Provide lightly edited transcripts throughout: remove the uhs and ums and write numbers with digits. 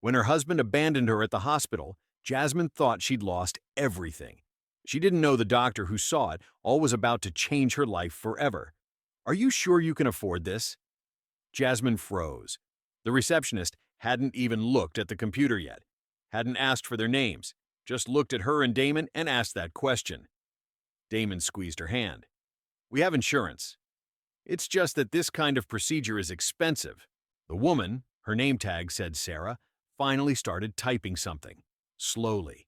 When her husband abandoned her at the hospital, Jasmine thought she'd lost everything. She didn't know the doctor who saw it all was about to change her life forever. "Are you sure you can afford this?" Jasmine froze. The receptionist hadn't even looked at the computer yet, hadn't asked for their names, just looked at her and Damon and asked that question. Damon squeezed her hand. "We have insurance. It's just that this kind of procedure is expensive." The woman, her name tag said Sarah, finally started typing something, slowly.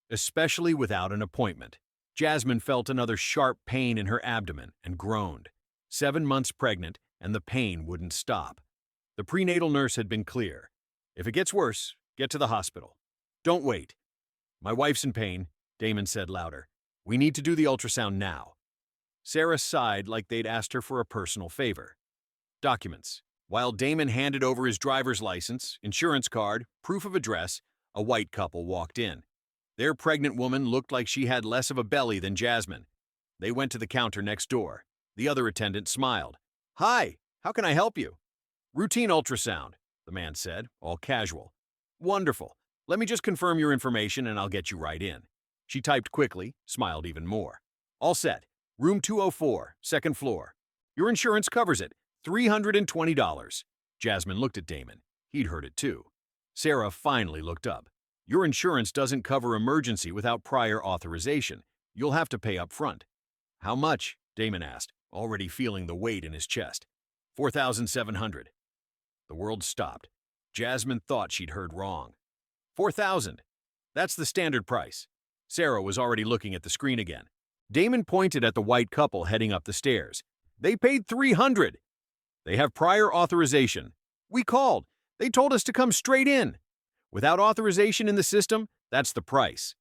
Especially without an appointment. Jasmine felt another sharp pain in her abdomen and groaned. 7 months pregnant, and the pain wouldn't stop. The prenatal nurse had been clear. "If it gets worse, get to the hospital. Don't wait." "My wife's in pain," Damon said louder. "We need to do the ultrasound now." Sarah sighed like they'd asked her for a personal favor. Documents. While Damon handed over his driver's license, insurance card, proof of address, a white couple walked in. Their pregnant woman looked like she had less of a belly than Jasmine. They went to the counter next door. The other attendant smiled. "Hi, how can I help you?" "Routine ultrasound," the man said, all casual. "Wonderful. Let me just confirm your information and I'll get you right in." She typed quickly, smiled even more. "All set. Room 204, second floor. Your insurance covers it. $320. Jasmine looked at Damon. He'd heard it too. Sarah finally looked up. "Your insurance doesn't cover emergency without prior authorization. You'll have to pay up front." "How much?" Damon asked, already feeling the weight in his chest. $4,700. The world stopped. Jasmine thought she'd heard wrong. $4,000. That's the standard price. Sarah was already looking at the screen again. Damon pointed at the white couple heading up the stairs. "They paid $300. They have prior authorization. We called. They told us to come straight in. Without authorization in the system, that's the price."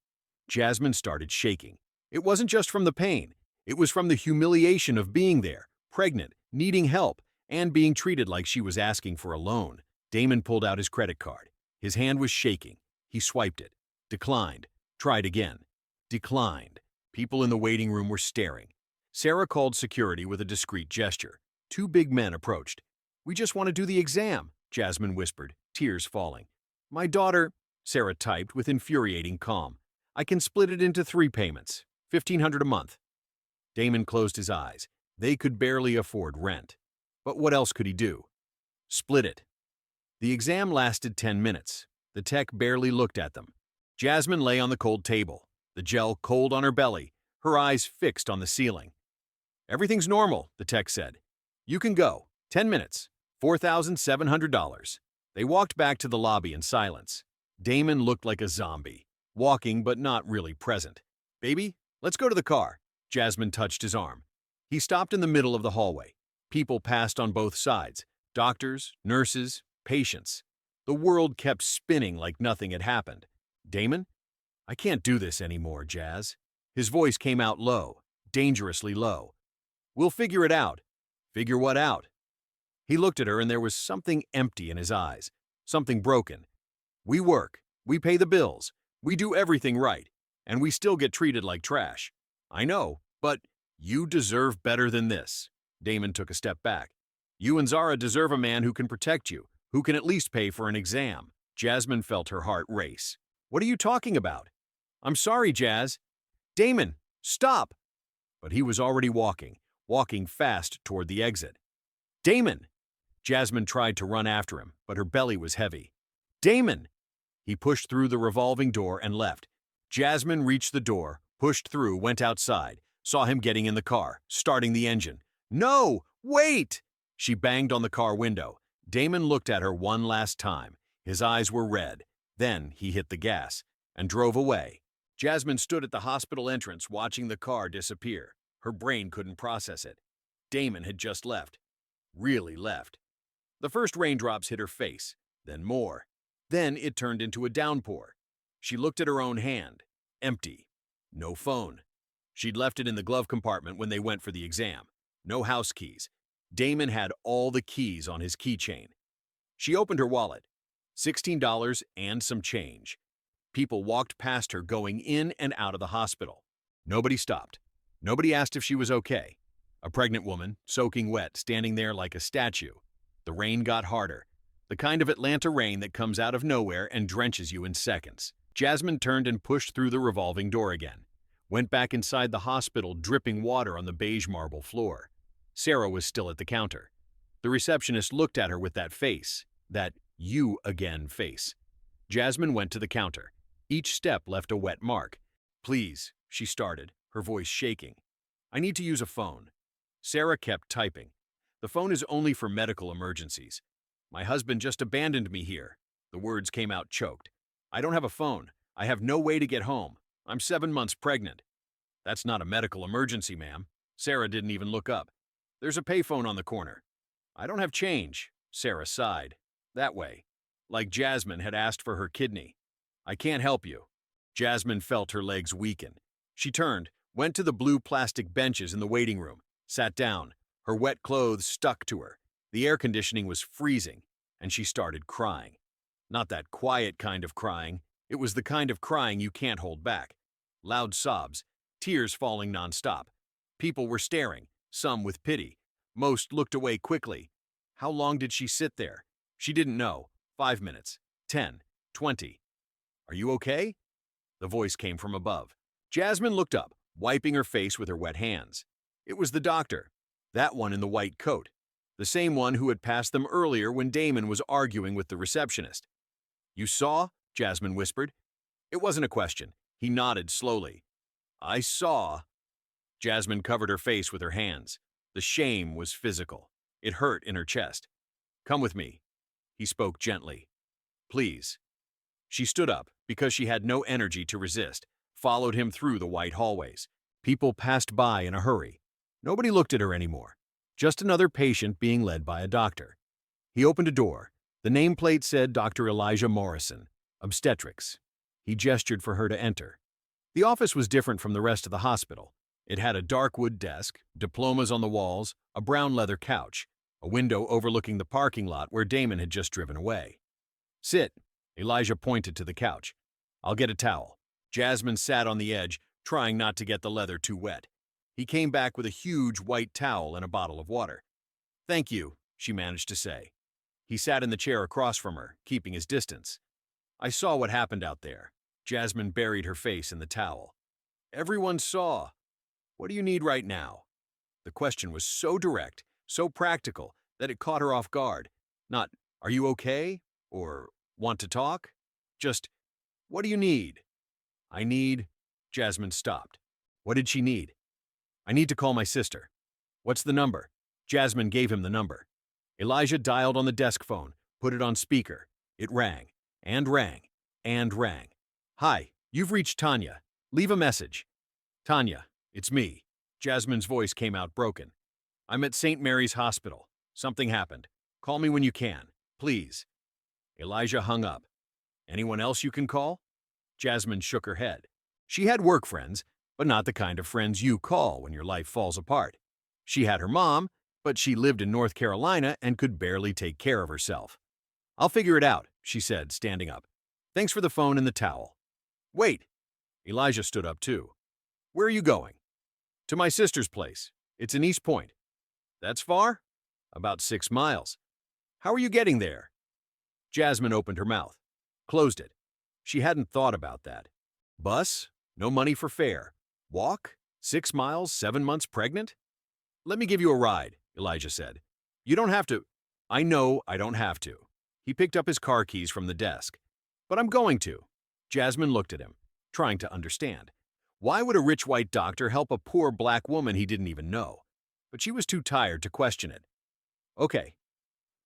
Jasmine started shaking. It wasn't just from the pain. It was from the humiliation of being there, pregnant, needing help, and being treated like she was asking for a loan. Damon pulled out his credit card. His hand was shaking. He swiped it. Declined. Tried again. Declined. People in the waiting room were staring. Sarah called security with a discreet gesture. 2 big men approached. "We just want to do the exam," Jasmine whispered, tears falling. "My daughter," Sarah typed with infuriating calm. "I can split it into 3 payments, $1,500 a month." Damon closed his eyes. They could barely afford rent. But what else could he do? Split it. The exam lasted 10 minutes. The tech barely looked at them. Jasmine lay on the cold table, the gel cold on her belly, her eyes fixed on the ceiling. "Everything's normal," the tech said. "You can go. 10 minutes. $4,700. They walked back to the lobby in silence. Damon looked like a zombie, walking but not really present. "Baby, let's go to the car." Jasmine touched his arm. He stopped in the middle of the hallway. People passed on both sides. Doctors, nurses, patients. The world kept spinning like nothing had happened. "Damon? I can't do this anymore, Jazz." His voice came out low, dangerously low. "We'll figure it out." "Figure what out?" He looked at her and there was something empty in his eyes, something broken. "We work, we pay the bills, we do everything right, and we still get treated like trash. I know, but you deserve better than this." Damon took a step back. "You and Zara deserve a man who can protect you, who can at least pay for an exam." Jasmine felt her heart race. "What are you talking about?" "I'm sorry, Jazz." "Damon, stop!" But he was already walking fast toward the exit. "Damon!" Jasmine tried to run after him, but her belly was heavy. "Damon!" He pushed through the revolving door and left. Jasmine reached the door, pushed through, went outside, saw him getting in the car, starting the engine. "No! Wait!" She banged on the car window. Damon looked at her one last time. His eyes were red. Then he hit the gas and drove away. Jasmine stood at the hospital entrance watching the car disappear. Her brain couldn't process it. Damon had just left. Really left. The first raindrops hit her face, then more. Then it turned into a downpour. She looked at her own hand. Empty. No phone. She'd left it in the glove compartment when they went for the exam. No house keys. Damon had all the keys on his keychain. She opened her wallet. $16 and some change. People walked past her going in and out of the hospital. Nobody stopped. Nobody asked if she was okay. A pregnant woman, soaking wet, standing there like a statue. The rain got harder. The The kind of Atlanta rain that comes out of nowhere and drenches you in seconds. Jasmine turned and pushed through the revolving door again. Went back inside the hospital, dripping water on the beige marble floor. Sarah was still at the counter. The receptionist looked at her with that face, that "you again" face. Jasmine went to the counter. Each step left a wet mark. "Please," she started, her voice shaking. "I need to use a phone." Sarah kept typing. "The phone is only for medical emergencies. My husband just abandoned me here." The words came out choked. "I don't have a phone. I have no way to get home. I'm 7 months pregnant." "That's not a medical emergency, ma'am." Sarah didn't even look up. "There's a payphone on the corner." "I don't have change." Sarah sighed. "That way." Like Jasmine had asked for her kidney. "I can't help you." Jasmine felt her legs weaken. She turned, went to the blue plastic benches in the waiting room, sat down. Her wet clothes stuck to her. The air conditioning was freezing, and she started crying. Not that quiet kind of crying. It was the kind of crying you can't hold back. Loud sobs, tears falling nonstop. People were staring, some with pity. Most looked away quickly. How long did she sit there? She didn't know. 5 minutes, 10, 20. "Are you okay?" The voice came from above. Jasmine looked up, wiping her face with her wet hands. It was the doctor, that one in the white coat, the same one who had passed them earlier when Damon was arguing with the receptionist. "You saw?" Jasmine whispered. It wasn't a question. He nodded slowly. "I saw." Jasmine covered her face with her hands. The shame was physical. It hurt in her chest. "Come with me." He spoke gently. "Please." She stood up, because she had no energy to resist, followed him through the white hallways. People passed by in a hurry. Nobody looked at her anymore. Just another patient being led by a doctor. He opened a door. The nameplate said Dr. Elijah Morrison, obstetrics. He gestured for her to enter. The office was different from the rest of the hospital. It had a dark wood desk, diplomas on the walls, a brown leather couch, a window overlooking the parking lot where Damon had just driven away. "Sit." Elijah pointed to the couch. "I'll get a towel." Jasmine sat on the edge, trying not to get the leather too wet. He came back with a huge white towel and a bottle of water. "Thank you," she managed to say. He sat in the chair across from her, keeping his distance. "I saw what happened out there." Jasmine buried her face in the towel. "Everyone saw. What do you need right now?" The question was so direct, so practical, that it caught her off guard. Not, "Are you okay?" or "Want to talk?" Just, "What do you need?" "I need—" Jasmine stopped. What did she need? "I need to call my sister." "What's the number?" Jasmine gave him the number. Elijah dialed on the desk phone, put it on speaker. It rang, and rang, and rang. "Hi, you've reached Tanya. Leave a message." "Tanya, it's me." Jasmine's voice came out broken. "I'm at St. Mary's Hospital. Something happened. Call me when you can, please." Elijah hung up. "Anyone else you can call?" Jasmine shook her head. She had work friends, but not the kind of friends you call when your life falls apart. She had her mom, but she lived in North Carolina and could barely take care of herself. "I'll figure it out," she said, standing up. "Thanks for the phone and the towel." "Wait." Elijah stood up too. "Where are you going?" "To my sister's place. It's in East Point." "That's far?" "About 6 miles." "How are you getting there?" Jasmine opened her mouth, closed it. She hadn't thought about that. Bus? No money for fare. Walk? 6 miles, 7 months pregnant? "Let me give you a ride," Elijah said. "You don't have to." "I know I don't have to." He picked up his car keys from the desk. "But I'm going to." Jasmine looked at him, trying to understand. Why would a rich white doctor help a poor black woman he didn't even know? But she was too tired to question it. "Okay."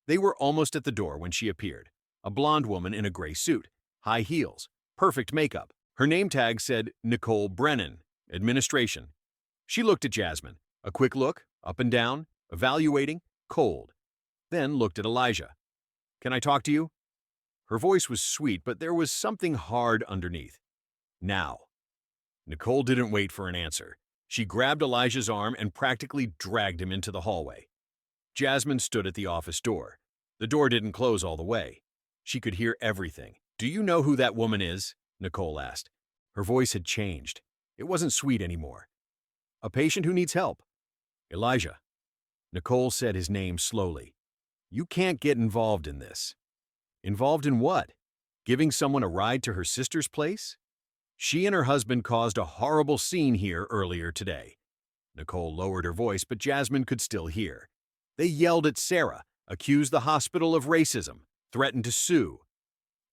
They were almost at the door when she appeared. A blonde woman in a gray suit, high heels, perfect makeup. Her name tag said Nicole Brennan, Administration. She looked at Jasmine. A quick look, up and down, evaluating, cold. Then looked at Elijah. "Can I talk to you?" Her voice was sweet, but there was something hard underneath. "Now." Nicole didn't wait for an answer. She grabbed Elijah's arm and practically dragged him into the hallway. Jasmine stood at the office door. The door didn't close all the way. She could hear everything. "Do you know who that woman is?" Nicole asked. Her voice had changed. It wasn't sweet anymore. "A patient who needs help." "Elijah." Nicole said his name slowly. "You can't get involved in this." Involved in what? Giving someone a ride to her sister's place? She and her husband caused a horrible scene here earlier today. Nicole lowered her voice, but Jasmine could still hear. They yelled at Sarah, accused the hospital of racism, threatened to sue.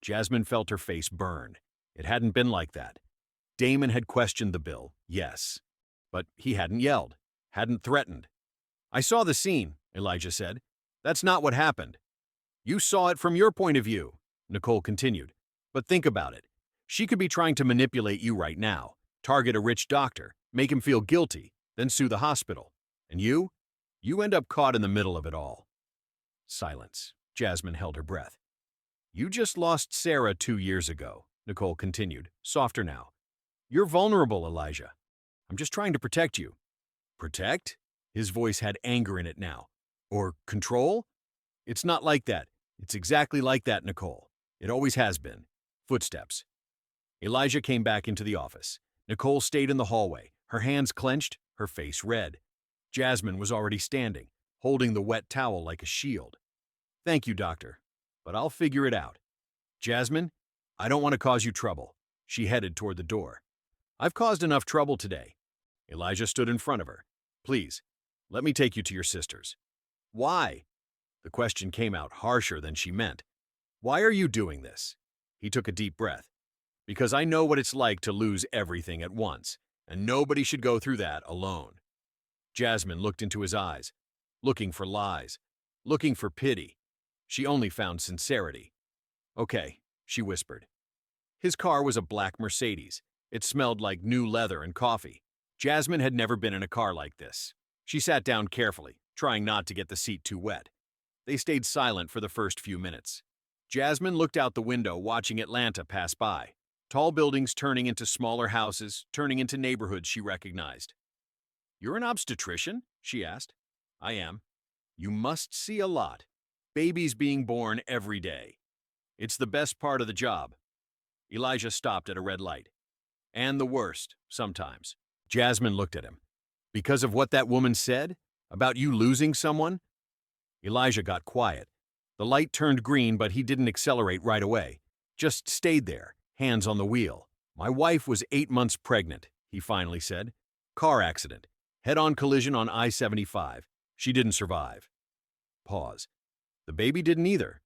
Jasmine felt her face burn. It hadn't been like that. Damon had questioned the bill, yes. But he hadn't yelled, hadn't threatened. I saw the scene, Elijah said. That's not what happened. You saw it from your point of view, Nicole continued. But think about it. She could be trying to manipulate you right now, target a rich doctor, make him feel guilty, then sue the hospital. And you? You end up caught in the middle of it all. Silence. Jasmine held her breath. You just lost Sarah 2 years ago, Nicole continued, softer now. You're vulnerable, Elijah. I'm just trying to protect you. Protect? His voice had anger in it now. Or control? It's not like that. It's exactly like that, Nicole. It always has been. Footsteps. Elijah came back into the office. Nicole stayed in the hallway, her hands clenched, her face red. Jasmine was already standing, holding the wet towel like a shield. Thank you, doctor, but I'll figure it out. Jasmine, I don't want to cause you trouble. She headed toward the door. I've caused enough trouble today. Elijah stood in front of her. Please, let me take you to your sisters. Why? The question came out harsher than she meant. Why are you doing this? He took a deep breath. Because I know what it's like to lose everything at once, and nobody should go through that alone. Jasmine looked into his eyes, looking for lies, looking for pity. She only found sincerity. Okay, she whispered. His car was a black Mercedes. It smelled like new leather and coffee. Jasmine had never been in a car like this. She sat down carefully, trying not to get the seat too wet. They stayed silent for the first few minutes. Jasmine looked out the window, watching Atlanta pass by. Tall buildings turning into smaller houses, turning into neighborhoods she recognized. You're an obstetrician? She asked. I am. You must see a lot. Babies being born every day. It's the best part of the job. Elijah stopped at a red light. And the worst, sometimes. Jasmine looked at him. Because of what that woman said? About you losing someone? Elijah got quiet. The light turned green, but he didn't accelerate right away. Just stayed there, hands on the wheel. My wife was 8 months pregnant, he finally said. Car accident. Head-on collision on I-75. She didn't survive. Pause. The baby didn't either.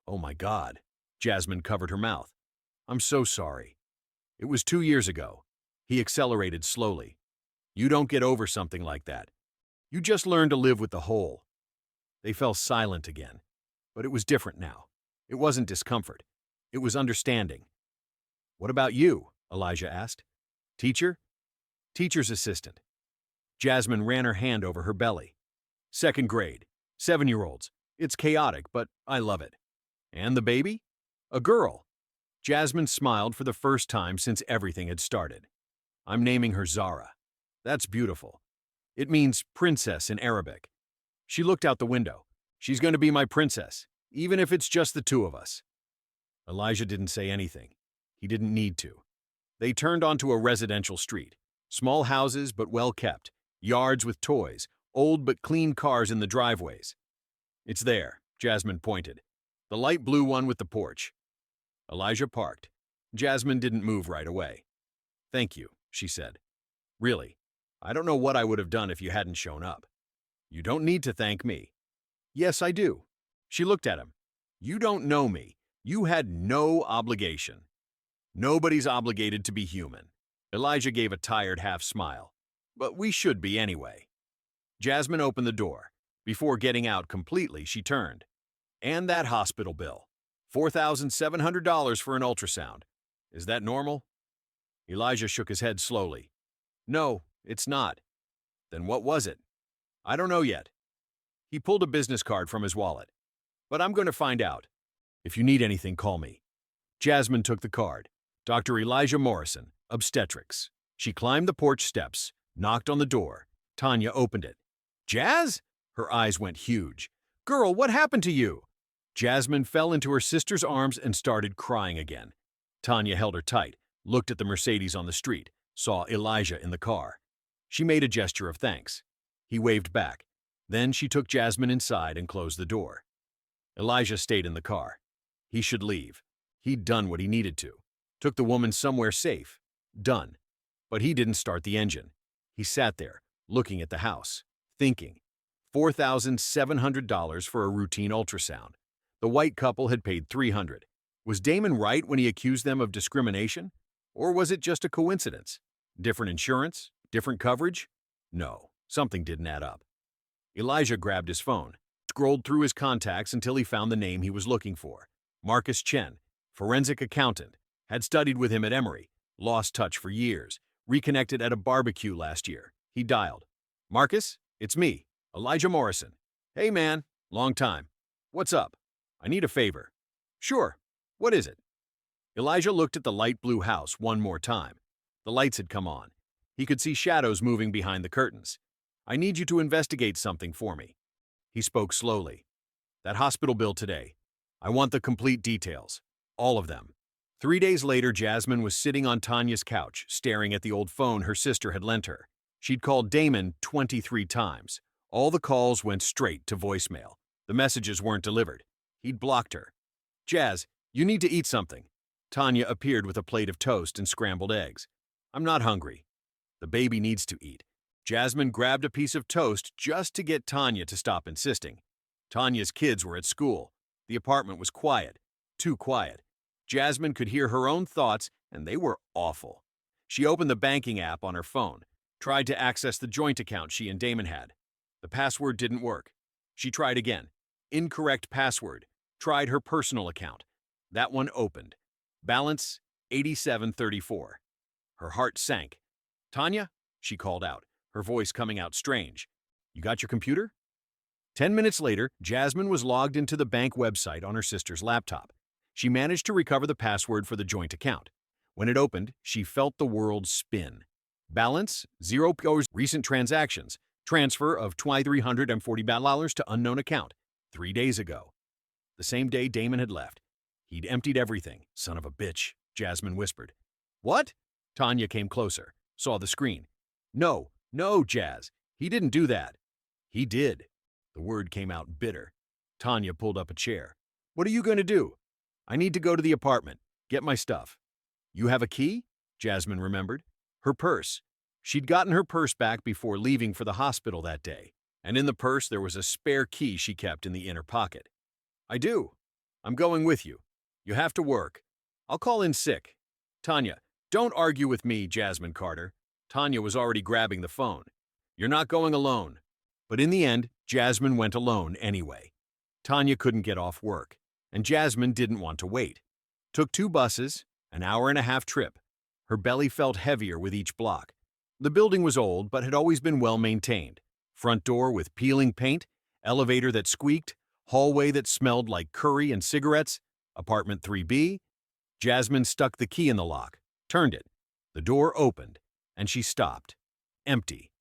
Oh my God. Jasmine covered her mouth. I'm so sorry. It was 2 years ago. He accelerated slowly. You don't get over something like that. You just learn to live with the whole. They fell silent again. But it was different now. It wasn't discomfort. It was understanding. What about you? Elijah asked. Teacher? Teacher's assistant. Jasmine ran her hand over her belly. 2nd grade. 7-year-olds. It's chaotic, but I love it. And the baby? A girl. Jasmine smiled for the first time since everything had started. I'm naming her Zara. That's beautiful. It means princess in Arabic. She looked out the window. She's going to be my princess, even if it's just the two of us. Elijah didn't say anything. He didn't need to. They turned onto a residential street. Small houses, but well kept. Yards with toys. Old but clean cars in the driveways. It's there, Jasmine pointed. The light blue one with the porch. Elijah parked. Jasmine didn't move right away. Thank you, she said. Really, I don't know what I would have done if you hadn't shown up. You don't need to thank me. Yes, I do. She looked at him. You don't know me. You had no obligation. Nobody's obligated to be human. Elijah gave a tired half smile. But we should be anyway. Jasmine opened the door. Before getting out completely, she turned. And that hospital bill. $4,700 for an ultrasound. Is that normal? Elijah shook his head slowly. No, it's not. Then what was it? I don't know yet. He pulled a business card from his wallet. But I'm going to find out. If you need anything, call me. Jasmine took the card. Dr. Elijah Morrison, obstetrics. She climbed the porch steps, knocked on the door. Tanya opened it. Jazz? Her eyes went huge. Girl, what happened to you? Jasmine fell into her sister's arms and started crying again. Tanya held her tight, looked at the Mercedes on the street, saw Elijah in the car. She made a gesture of thanks. He waved back. Then she took Jasmine inside and closed the door. Elijah stayed in the car. He should leave. He'd done what he needed to. Took the woman somewhere safe. Done. But he didn't start the engine. He sat there, looking at the house, thinking. $4,700 for a routine ultrasound. The white couple had paid $300. Was Damon right when he accused them of discrimination? Or was it just a coincidence? Different insurance? Different coverage? No, something didn't add up. Elijah grabbed his phone, scrolled through his contacts until he found the name he was looking for. Marcus Chen, forensic accountant, had studied with him at Emory, lost touch for years, reconnected at a barbecue last year. He dialed. "Marcus, it's me, Elijah Morrison. Hey man, long time. What's up? I need a favor." "Sure. What is it?" Elijah looked at the light blue house one more time. The lights had come on. He could see shadows moving behind the curtains. "I need you to investigate something for me." He spoke slowly. "That hospital bill today. I want the complete details. All of them." 3 days later, Jasmine was sitting on Tanya's couch, staring at the old phone her sister had lent her. She'd called Damon 23 times. All the calls went straight to voicemail. The messages weren't delivered. He'd blocked her. "Jazz, you need to eat something." Tanya appeared with a plate of toast and scrambled eggs. "I'm not hungry." "The baby needs to eat." Jasmine grabbed a piece of toast just to get Tanya to stop insisting. Tanya's kids were at school. The apartment was quiet. Too quiet. Jasmine could hear her own thoughts, and they were awful. She opened the banking app on her phone, tried to access the joint account she and Damon had. The password didn't work. She tried again. Incorrect password. Tried her personal account. That one opened. Balance, $87.34. Her heart sank. "Tanya?" she called out, her voice coming out strange. "You got your computer?" 10 minutes later, Jasmine was logged into the bank website on her sister's laptop. She managed to recover the password for the joint account. When it opened, she felt the world spin. Balance, $0. Recent transactions. Transfer of $2,340 to unknown account. 3 days ago. The same day Damon had left. He'd emptied everything. "Son of a bitch," Jasmine whispered. "What?" Tanya came closer, saw the screen. No, Jazz. He didn't do that." "He did." The word came out bitter. Tanya pulled up a chair. "What are you going to do?" "I need to go to the apartment. Get my stuff." "You have a key?" Jasmine remembered. Her purse. She'd gotten her purse back before leaving for the hospital that day, and in the purse there was a spare key she kept in the inner pocket. "I do. I'm going with you. You have to work. I'll call in sick." "Tanya, don't argue with me, Jasmine Carter." Tanya was already grabbing the phone. "You're not going alone." But in the end, Jasmine went alone anyway. Tanya couldn't get off work, and Jasmine didn't want to wait. Took 2 buses, an hour-and-a-half trip. Her belly felt heavier with each block. The building was old, but had always been well maintained. Front door with peeling paint, elevator that squeaked, hallway that smelled like curry and cigarettes, apartment 3B. Jasmine stuck the key in the lock, turned it. The door opened, and she stopped. Empty.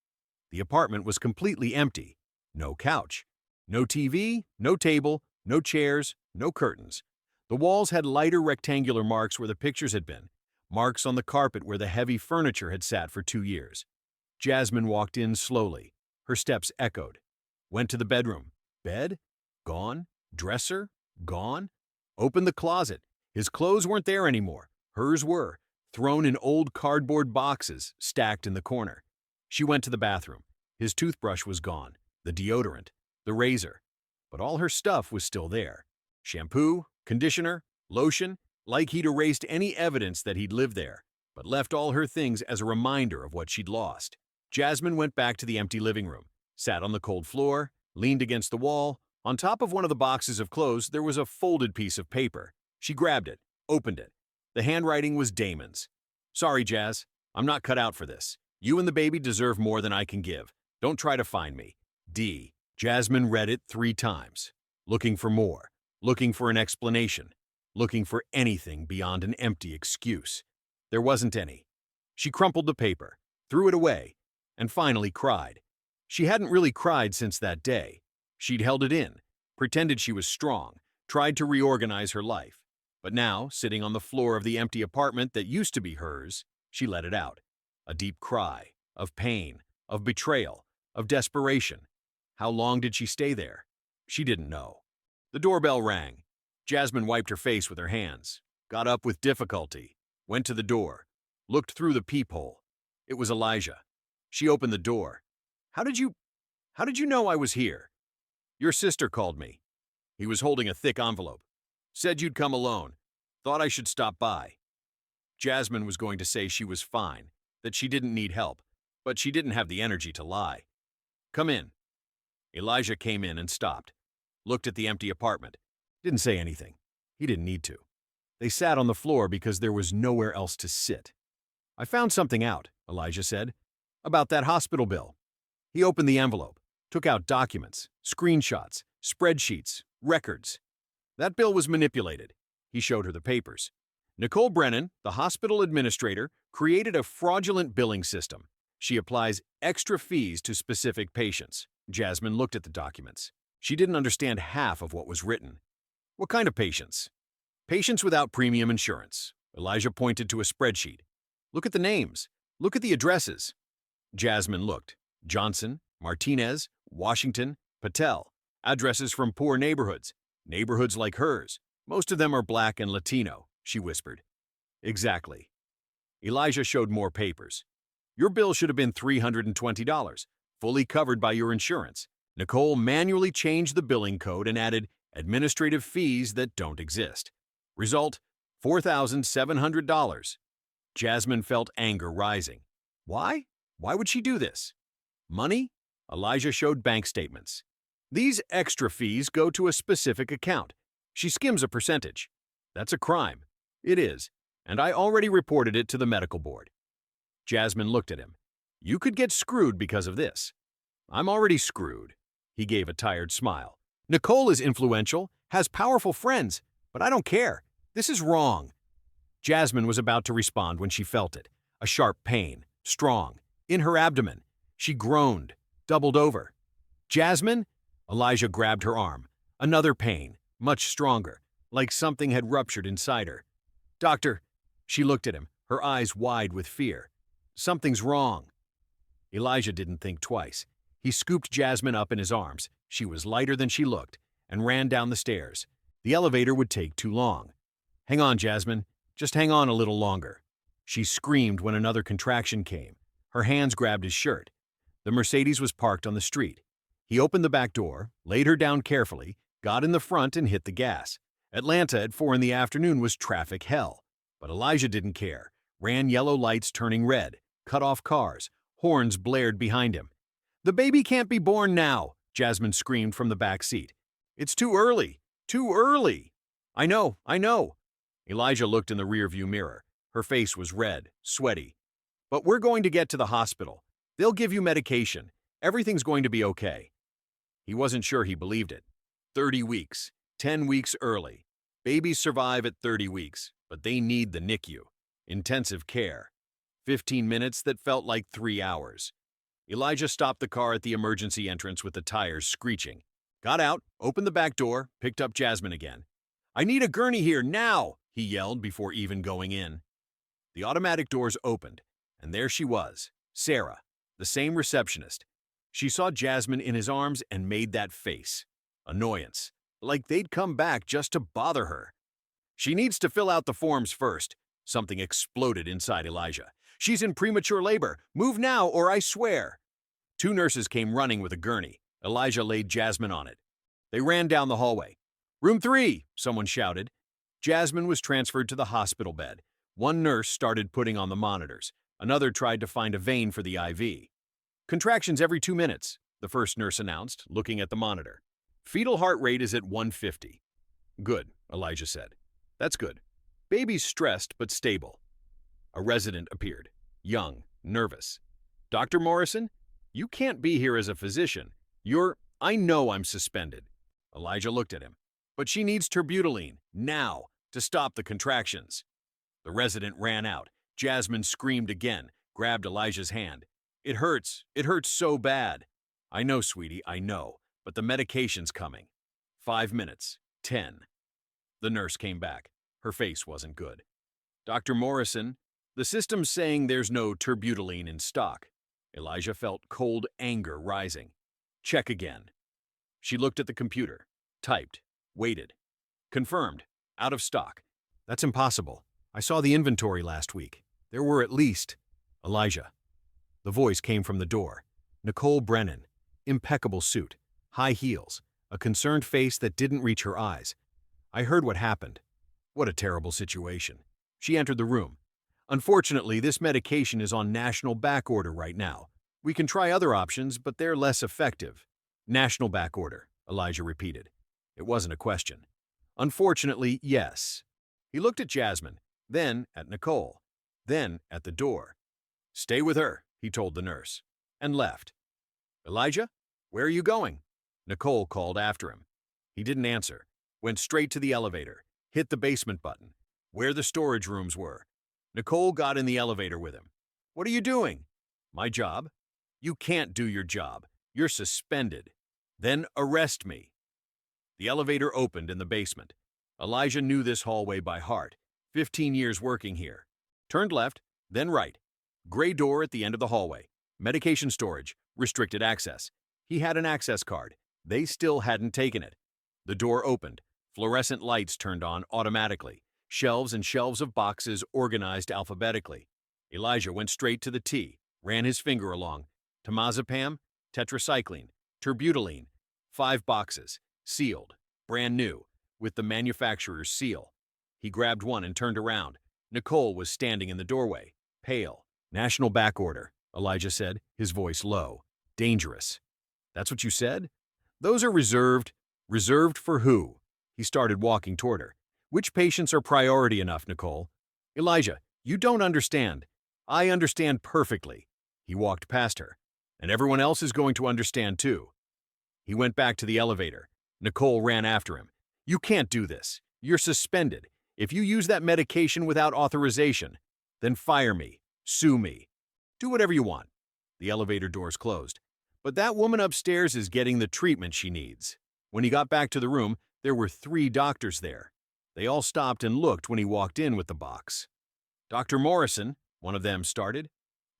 The apartment was completely empty. No couch. No TV, no table, no chairs, no curtains. The walls had lighter rectangular marks where the pictures had been, marks on the carpet where the heavy furniture had sat for 2 years. Jasmine walked in slowly. Her steps echoed. Went to the bedroom. Bed? Gone. Dresser? Gone. Opened the closet. His clothes weren't there anymore. Hers were, thrown in old cardboard boxes stacked in the corner. She went to the bathroom. His toothbrush was gone, the deodorant, the razor. But all her stuff was still there. Shampoo, conditioner, lotion, like he'd erased any evidence that he'd lived there, but left all her things as a reminder of what she'd lost. Jasmine went back to the empty living room, sat on the cold floor, leaned against the wall. On top of one of the boxes of clothes, there was a folded piece of paper. She grabbed it, opened it. The handwriting was Damon's. "Sorry, Jazz. I'm not cut out for this. You and the baby deserve more than I can give. Don't try to find me. D." Jasmine read it 3 times, looking for more, looking for an explanation, looking for anything beyond an empty excuse. There wasn't any. She crumpled the paper, threw it away, and finally cried. She hadn't really cried since that day. She'd held it in, pretended she was strong, tried to reorganize her life. But now, sitting on the floor of the empty apartment that used to be hers, she let it out. A deep cry, of pain, of betrayal, of desperation. How long did she stay there? She didn't know. The doorbell rang. Jasmine wiped her face with her hands, got up with difficulty, went to the door, looked through the peephole. It was Elijah. She opened the door. How did you know I was here? Your sister called me. He was holding a thick envelope. Said you'd come alone. Thought I should stop by. Jasmine was going to say she was fine, that she didn't need help, but she didn't have the energy to lie. Come in. Elijah came in and stopped, looked at the empty apartment. Didn't say anything. He didn't need to. They sat on the floor because there was nowhere else to sit. I found something out, Elijah said, about that hospital bill. He opened the envelope, took out documents, screenshots, spreadsheets, records. That bill was manipulated. He showed her the papers. Nicole Brennan, the hospital administrator, created a fraudulent billing system. She applies extra fees to specific patients. Jasmine looked at the documents. She didn't understand half of what was written. What kind of patients? Patients without premium insurance. Elijah pointed to a spreadsheet. Look at the names. Look at the addresses. Jasmine looked. Johnson, Martinez, Washington, Patel. Addresses from poor neighborhoods. Neighborhoods like hers. Most of them are black and Latino, she whispered. Exactly. Elijah showed more papers. Your bill should have been $320, fully covered by your insurance. Nicole manually changed the billing code and added administrative fees that don't exist. Result, $4,700. Jasmine felt anger rising. Why? Why would she do this? Money? Elijah showed bank statements. These extra fees go to a specific account. She skims a percentage. That's a crime. It is, and I already reported it to the medical board. Jasmine looked at him. You could get screwed because of this. I'm already screwed. He gave a tired smile. Nicole is influential, has powerful friends, but I don't care. This is wrong. Jasmine was about to respond when she felt it. A sharp pain, strong, in her abdomen. She groaned, doubled over. Jasmine? Elijah grabbed her arm. Another pain, much stronger, like something had ruptured inside her. Doctor, she looked at him, her eyes wide with fear. Something's wrong. Elijah didn't think twice. He scooped Jasmine up in his arms. She was lighter than she looked, and ran down the stairs. The elevator would take too long. Hang on, Jasmine. Just hang on a little longer. She screamed when another contraction came. Her hands grabbed his shirt. The Mercedes was parked on the street. He opened the back door, laid her down carefully, got in the front and hit the gas. Atlanta at 4 in the afternoon was traffic hell. But Elijah didn't care. Ran yellow lights turning red, cut off cars, horns blared behind him. The baby can't be born now, Jasmine screamed from the back seat. It's too early, too early. I know. Elijah looked in the rearview mirror. Her face was red, sweaty. But we're going to get to the hospital. They'll give you medication. Everything's going to be okay. He wasn't sure he believed it. 30 weeks, 10 weeks early. Babies survive at 30 weeks, but they need the NICU. Intensive care. 15 minutes that felt like 3 hours. Elijah stopped the car at the emergency entrance with the tires screeching. Got out, opened the back door, picked up Jasmine again. I need a gurney here now, he yelled before even going in. The automatic doors opened, and there she was, Sarah, the same receptionist. She saw Jasmine in his arms and made that face. Annoyance, like they'd come back just to bother her. She needs to fill out the forms first. Something exploded inside Elijah. She's in premature labor. Move now or I swear. 2 nurses came running with a gurney. Elijah laid Jasmine on it. They ran down the hallway. Room 3, someone shouted. Jasmine was transferred to the hospital bed. One nurse started putting on the monitors. Another tried to find a vein for the IV. Contractions every 2 minutes, the first nurse announced, looking at the monitor. Fetal heart rate is at 150. Good, Elijah said. That's good. Baby's stressed but stable. A resident appeared, young, nervous. Dr. Morrison, you can't be here as a physician. I know I'm suspended. Elijah looked at him. But she needs terbutaline, now, to stop the contractions. The resident ran out. Jasmine screamed again, grabbed Elijah's hand. It hurts so bad. I know, sweetie, I know, but the medication's coming. 5 minutes, 10. The nurse came back. Her face wasn't good. Dr. Morrison, the system's saying there's no terbutaline in stock. Elijah felt cold anger rising. Check again. She looked at the computer, typed, waited. Confirmed. Out of stock. That's impossible. I saw the inventory last week. There were at least... Elijah. The voice came from the door. Nicole Brennan. Impeccable suit. High heels. A concerned face that didn't reach her eyes. I heard what happened. What a terrible situation. She entered the room. Unfortunately, this medication is on national back order right now. We can try other options, but they're less effective. National back order, Elijah repeated. It wasn't a question. Unfortunately, yes. He looked at Jasmine, then at Nicole, then at the door. Stay with her, he told the nurse, and left. Elijah, where are you going? Nicole called after him. He didn't answer, went straight to the elevator, hit the basement button, where the storage rooms were. Nicole got in the elevator with him. What are you doing? My job. You can't do your job. You're suspended. Then arrest me. The elevator opened in the basement. Elijah knew this hallway by heart. 15 years working here. Turned left, then right. Gray door at the end of the hallway. Medication storage. Restricted access. He had an access card. They still hadn't taken it. The door opened. Fluorescent lights turned on automatically. Shelves and shelves of boxes organized alphabetically. Elijah went straight to the T, ran his finger along. Temazepam, tetracycline, terbutaline. 5 boxes, sealed, brand new, with the manufacturer's seal. He grabbed one and turned around. Nicole was standing in the doorway, pale. National back order, Elijah said, his voice low. Dangerous. That's what you said? Those are reserved. Reserved for who? He started walking toward her. Which patients are priority enough, Nicole? Elijah, you don't understand. I understand perfectly. He walked past her. And everyone else is going to understand too. He went back to the elevator. Nicole ran after him. You can't do this. You're suspended. If you use that medication without authorization, then fire me. Sue me. Do whatever you want. The elevator doors closed. But that woman upstairs is getting the treatment she needs. When he got back to the room, there were 3 doctors there. They all stopped and looked when he walked in with the box. Dr. Morrison, one of them started.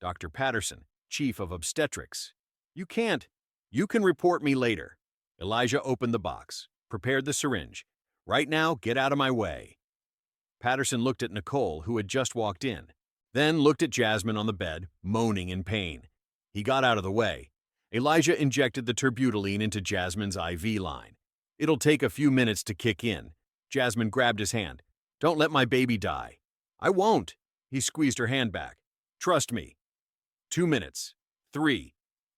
Dr. Patterson, chief of obstetrics. You can't. You can report me later. Elijah opened the box, prepared the syringe. Right now, get out of my way. Patterson looked at Nicole, who had just walked in, then looked at Jasmine on the bed, moaning in pain. He got out of the way. Elijah injected the terbutaline into Jasmine's IV line. It'll take a few minutes to kick in. Jasmine grabbed his hand. Don't let my baby die. I won't. He squeezed her hand back. Trust me. 2 minutes. 3.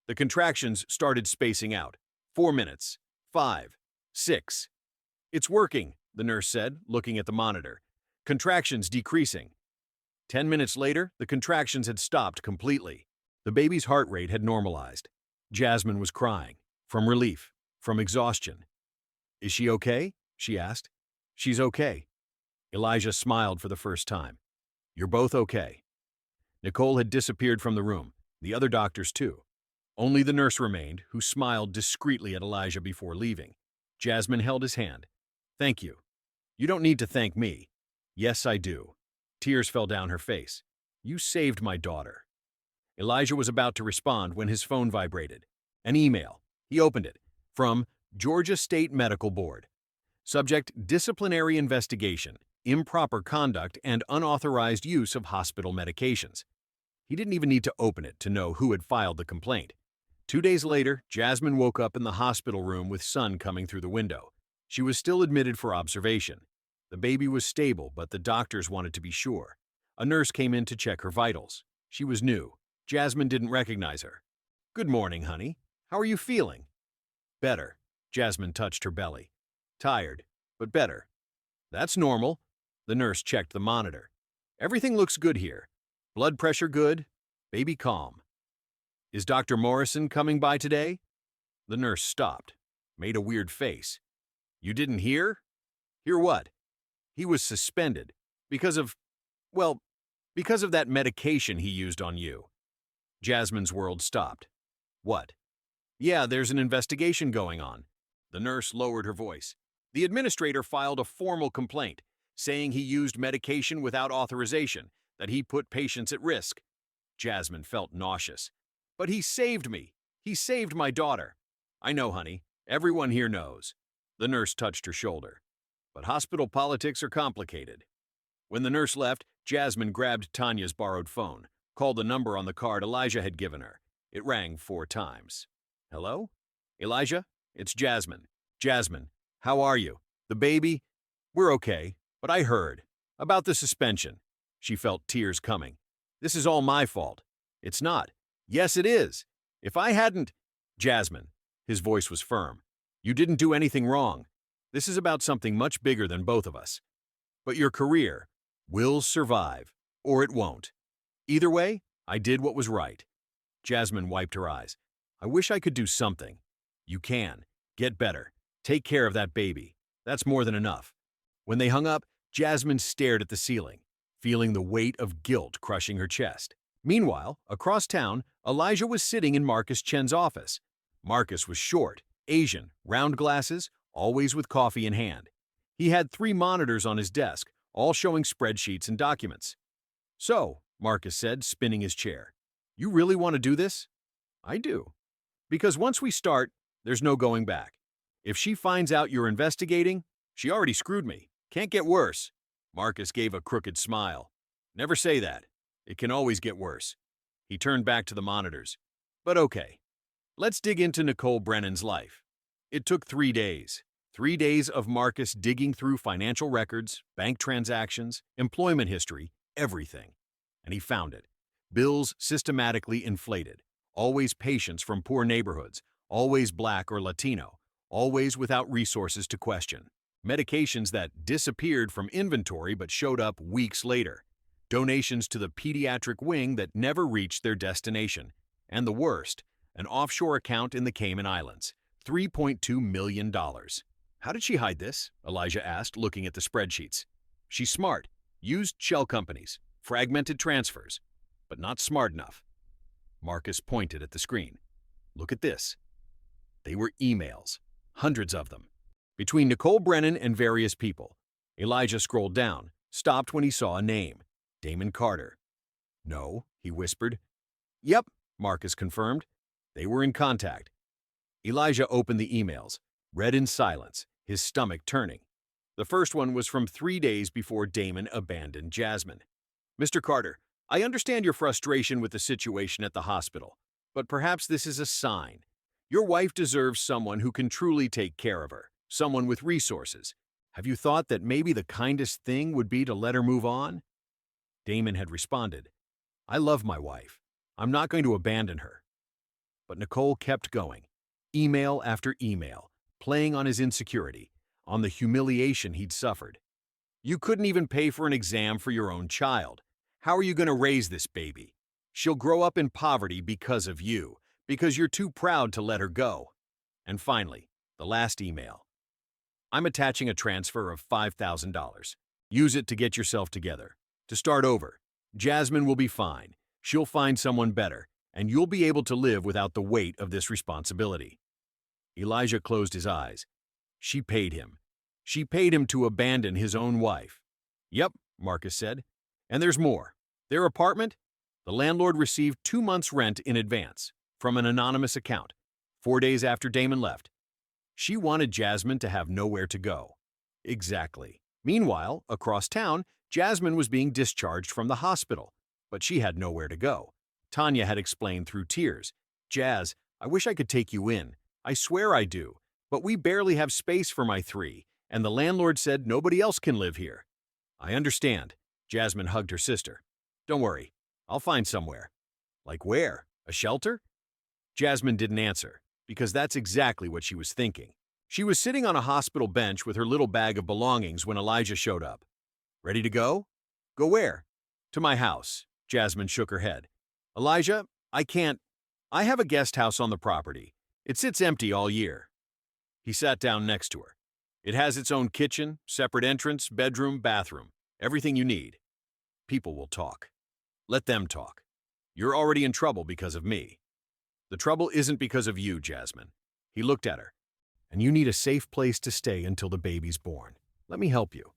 The contractions started spacing out. 4 minutes. 5. 6. It's working, the nurse said, looking at the monitor. Contractions decreasing. 10 minutes later, the contractions had stopped completely. The baby's heart rate had normalized. Jasmine was crying. From relief. From exhaustion. Is she okay? She asked. She's okay. Elijah smiled for the first time. You're both okay. Nicole had disappeared from the room, the other doctors too. Only the nurse remained, who smiled discreetly at Elijah before leaving. Jasmine held his hand. Thank you. You don't need to thank me. Yes, I do. Tears fell down her face. You saved my daughter. Elijah was about to respond when his phone vibrated. An email. He opened it. From Georgia State Medical Board. Subject: disciplinary investigation, improper conduct, and unauthorized use of hospital medications. He didn't even need to open it to know who had filed the complaint. 2 days later, Jasmine woke up in the hospital room with sun coming through the window. She was still admitted for observation. The baby was stable, but the doctors wanted to be sure. A nurse came in to check her vitals. She was new. Jasmine didn't recognize her. Good morning, honey. How are you feeling? Better. Jasmine touched her belly. Tired, but better. That's normal. The nurse checked the monitor. Everything looks good here. Blood pressure good. Baby calm. Is Dr. Morrison coming by today? The nurse stopped, made a weird face. You didn't hear? Hear what? He was suspended because of that medication he used on you. Jasmine's world stopped. What? Yeah, there's an investigation going on. The nurse lowered her voice. The administrator filed a formal complaint, saying he used medication without authorization, that he put patients at risk. Jasmine felt nauseous. But he saved me. He saved my daughter. I know, honey. Everyone here knows. The nurse touched her shoulder. But hospital politics are complicated. When the nurse left, Jasmine grabbed Tanya's borrowed phone, called the number on the card Elijah had given her. It rang 4 times. Hello? Elijah? It's Jasmine. Jasmine, how are you? The baby? We're okay, but I heard. About the suspension. She felt tears coming. This is all my fault. It's not. Yes, it is. If I hadn't… Jasmine. His voice was firm. You didn't do anything wrong. This is about something much bigger than both of us. But your career will survive, or it won't. Either way, I did what was right. Jasmine wiped her eyes. I wish I could do something. You can. Get better. Take care of that baby. That's more than enough. When they hung up, Jasmine stared at the ceiling, feeling the weight of guilt crushing her chest. Meanwhile, across town, Elijah was sitting in Marcus Chen's office. Marcus was short, Asian, round glasses, always with coffee in hand. He had 3 monitors on his desk, all showing spreadsheets and documents. So, Marcus said, spinning his chair, you really want to do this? I do. Because once we start, there's no going back. If she finds out you're investigating, she already screwed me. Can't get worse. Marcus gave a crooked smile. Never say that. It can always get worse. He turned back to the monitors. But okay. Let's dig into Nicole Brennan's life. It took 3 days. 3 days of Marcus digging through financial records, bank transactions, employment history, everything. And he found it. Bills systematically inflated. Always patients from poor neighborhoods. Always Black or Latino. Always without resources to question. Medications that disappeared from inventory but showed up weeks later. Donations to the pediatric wing that never reached their destination. And the worst, an offshore account in the Cayman Islands. $3.2 million. How did she hide this? Elijah asked, looking at the spreadsheets. She's smart. Used shell companies. Fragmented transfers. But not smart enough. Marcus pointed at the screen. Look at this. They were emails. Hundreds of them. Between Nicole Brennan and various people. Elijah scrolled down, stopped when he saw a name. Damon Carter. No, he whispered. Yep, Marcus confirmed. They were in contact. Elijah opened the emails, read in silence, his stomach turning. The first one was from 3 days before Damon abandoned Jasmine. Mr. Carter, I understand your frustration with the situation at the hospital, but perhaps this is a sign. Your wife deserves someone who can truly take care of her, someone with resources. Have you thought that maybe the kindest thing would be to let her move on? Damon had responded, I love my wife. I'm not going to abandon her. But Nicole kept going, email after email, playing on his insecurity, on the humiliation he'd suffered. You couldn't even pay for an exam for your own child. How are you going to raise this baby? She'll grow up in poverty because of you, because you're too proud to let her go. And finally, the last email. I'm attaching a transfer of $5,000. Use it to get yourself together. To start over. Jasmine will be fine. She'll find someone better, and you'll be able to live without the weight of this responsibility. Elijah closed his eyes. She paid him. She paid him to abandon his own wife. Yep, Marcus said. And there's more. Their apartment? The landlord received 2 months' rent in advance, from an anonymous account, 4 days after Damon left. She wanted Jasmine to have nowhere to go. Exactly. Meanwhile, across town, Jasmine was being discharged from the hospital, but she had nowhere to go. Tanya had explained through tears, Jazz, I wish I could take you in. I swear I do. But we barely have space for my 3, and the landlord said nobody else can live here. I understand. Jasmine hugged her sister. Don't worry. I'll find somewhere. Like where? A shelter? Jasmine didn't answer, because that's exactly what she was thinking. She was sitting on a hospital bench with her little bag of belongings when Elijah showed up. Ready to go? Go where? To my house. Jasmine shook her head. Elijah, I can't. I have a guest house on the property. It sits empty all year. He sat down next to her. It has its own kitchen, separate entrance, bedroom, bathroom. Everything you need. People will talk. Let them talk. You're already in trouble because of me. The trouble isn't because of you, Jasmine. He looked at her. And you need a safe place to stay until the baby's born. Let me help you.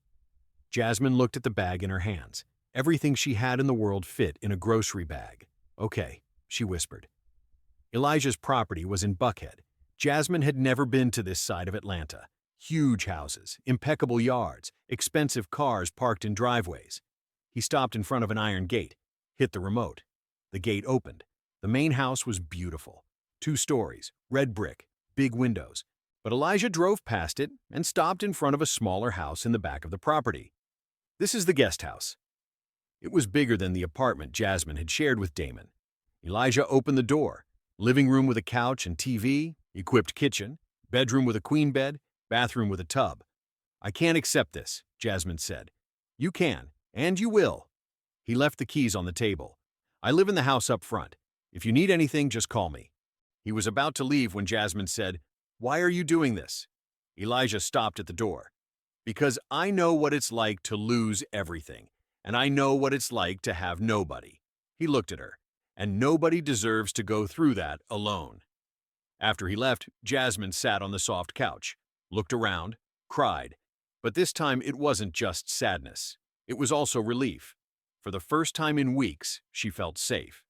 Jasmine looked at the bag in her hands. Everything she had in the world fit in a grocery bag. Okay, she whispered. Elijah's property was in Buckhead. Jasmine had never been to this side of Atlanta. Huge houses, impeccable yards, expensive cars parked in driveways. He stopped in front of an iron gate, hit the remote. The gate opened. The main house was beautiful. 2 stories, red brick, big windows. But Elijah drove past it and stopped in front of a smaller house in the back of the property. This is the guest house. It was bigger than the apartment Jasmine had shared with Damon. Elijah opened the door. Living room with a couch and TV, equipped kitchen, bedroom with a queen bed, bathroom with a tub. "I can't accept this," Jasmine said. "You can, and you will." He left the keys on the table. "I live in the house up front. If you need anything, just call me." He was about to leave when Jasmine said, "Why are you doing this?" Elijah stopped at the door. "Because I know what it's like to lose everything, and I know what it's like to have nobody." He looked at her. "And nobody deserves to go through that alone." After he left, Jasmine sat on the soft couch, looked around, cried. But this time it wasn't just sadness. It was also relief. For the first time in weeks, she felt safe.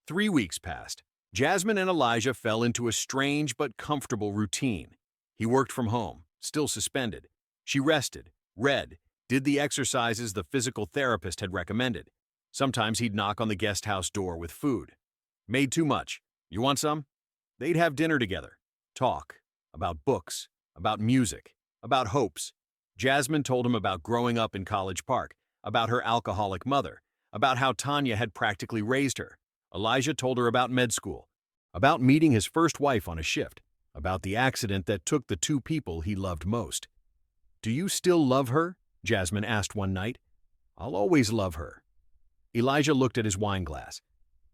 3 weeks passed. Jasmine and Elijah fell into a strange but comfortable routine. He worked from home, still suspended. She rested, read, did the exercises the physical therapist had recommended. Sometimes he'd knock on the guest house door with food. "Made too much. You want some?" They'd have dinner together, talk about books, about music, about hopes. Jasmine told him about growing up in College Park, about her alcoholic mother, about how Tanya had practically raised her. Elijah told her about med school, about meeting his first wife on a shift, about the accident that took the 2 people he loved most. "Do you still love her?" Jasmine asked one night. "I'll always love her." Elijah looked at his wine glass.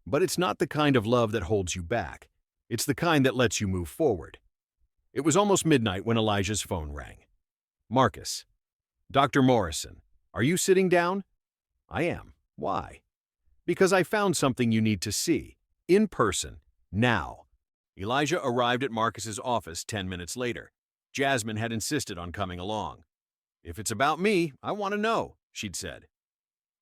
"But it's not the kind of love that holds you back. It's the kind that lets you move forward." It was almost midnight when Elijah's phone rang. "Marcus." "Dr. Morrison, are you sitting down?" "I am. Why?" "Because I found something you need to see. In person. Now." Elijah arrived at Marcus's office 10 minutes later. Jasmine had insisted on coming along. "If it's about me, I want to know," she'd said.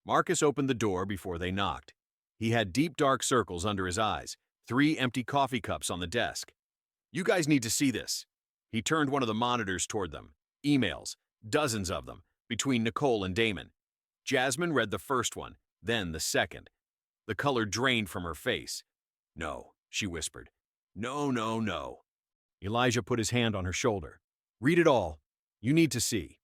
Marcus opened the door before they knocked. He had deep dark circles under his eyes, 3 empty coffee cups on the desk. "You guys need to see this." He turned one of the monitors toward them. Emails, dozens of them, between Nicole and Damon. Jasmine read the first one, then the second. The color drained from her face. "No," she whispered. "No, no, no." Elijah put his hand on her shoulder. "Read it all. You need to see."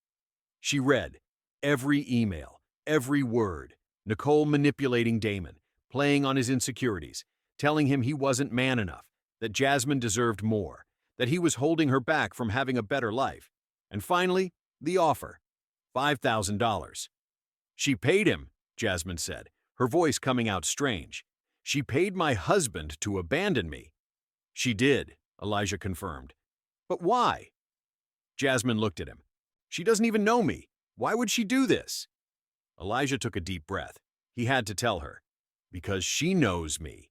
She read. Every email, every word. Nicole manipulating Damon, playing on his insecurities, telling him he wasn't man enough, that Jasmine deserved more, that he was holding her back from having a better life. And finally, the offer. $5,000. "She paid him," Jasmine said, her voice coming out strange. "She paid my husband to abandon me." "She did," Elijah confirmed. "But why?" Jasmine looked at him. "She doesn't even know me. Why would she do this?" Elijah took a deep breath. He had to tell her. "Because she knows me."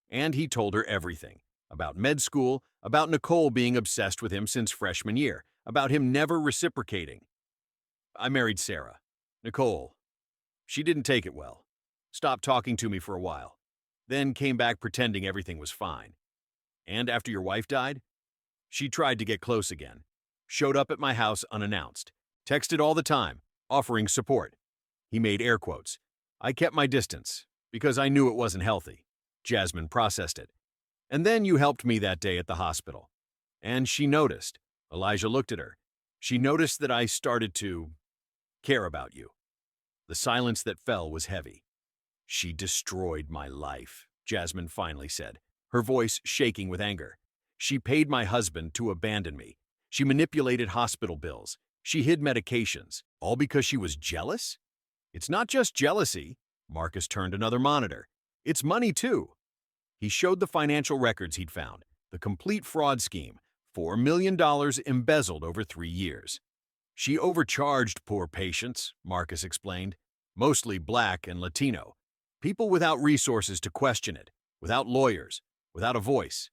And he told her everything. About med school, about Nicole being obsessed with him since freshman year, about him never reciprocating. "I married Sarah. Nicole. She didn't take it well. Stopped talking to me for a while. Then came back pretending everything was fine. And after your wife died, she tried to get close again. Showed up at my house unannounced. Texted all the time, offering support." He made air quotes. "I kept my distance, because I knew it wasn't healthy." Jasmine processed it. "And then you helped me that day at the hospital." And she noticed. Elijah looked at her. "She noticed that I started to care about you." The silence that fell was heavy. "She destroyed my life," Jasmine finally said, her voice shaking with anger. "She paid my husband to abandon me. She manipulated hospital bills. She hid medications, all because she was jealous?" "It's not just jealousy." Marcus turned another monitor. "It's money, too." He showed the financial records he'd found, the complete fraud scheme, $4 million embezzled over 3 years. "She overcharged poor patients," Marcus explained, "mostly Black and Latino. People without resources to question it, without lawyers, without a voice."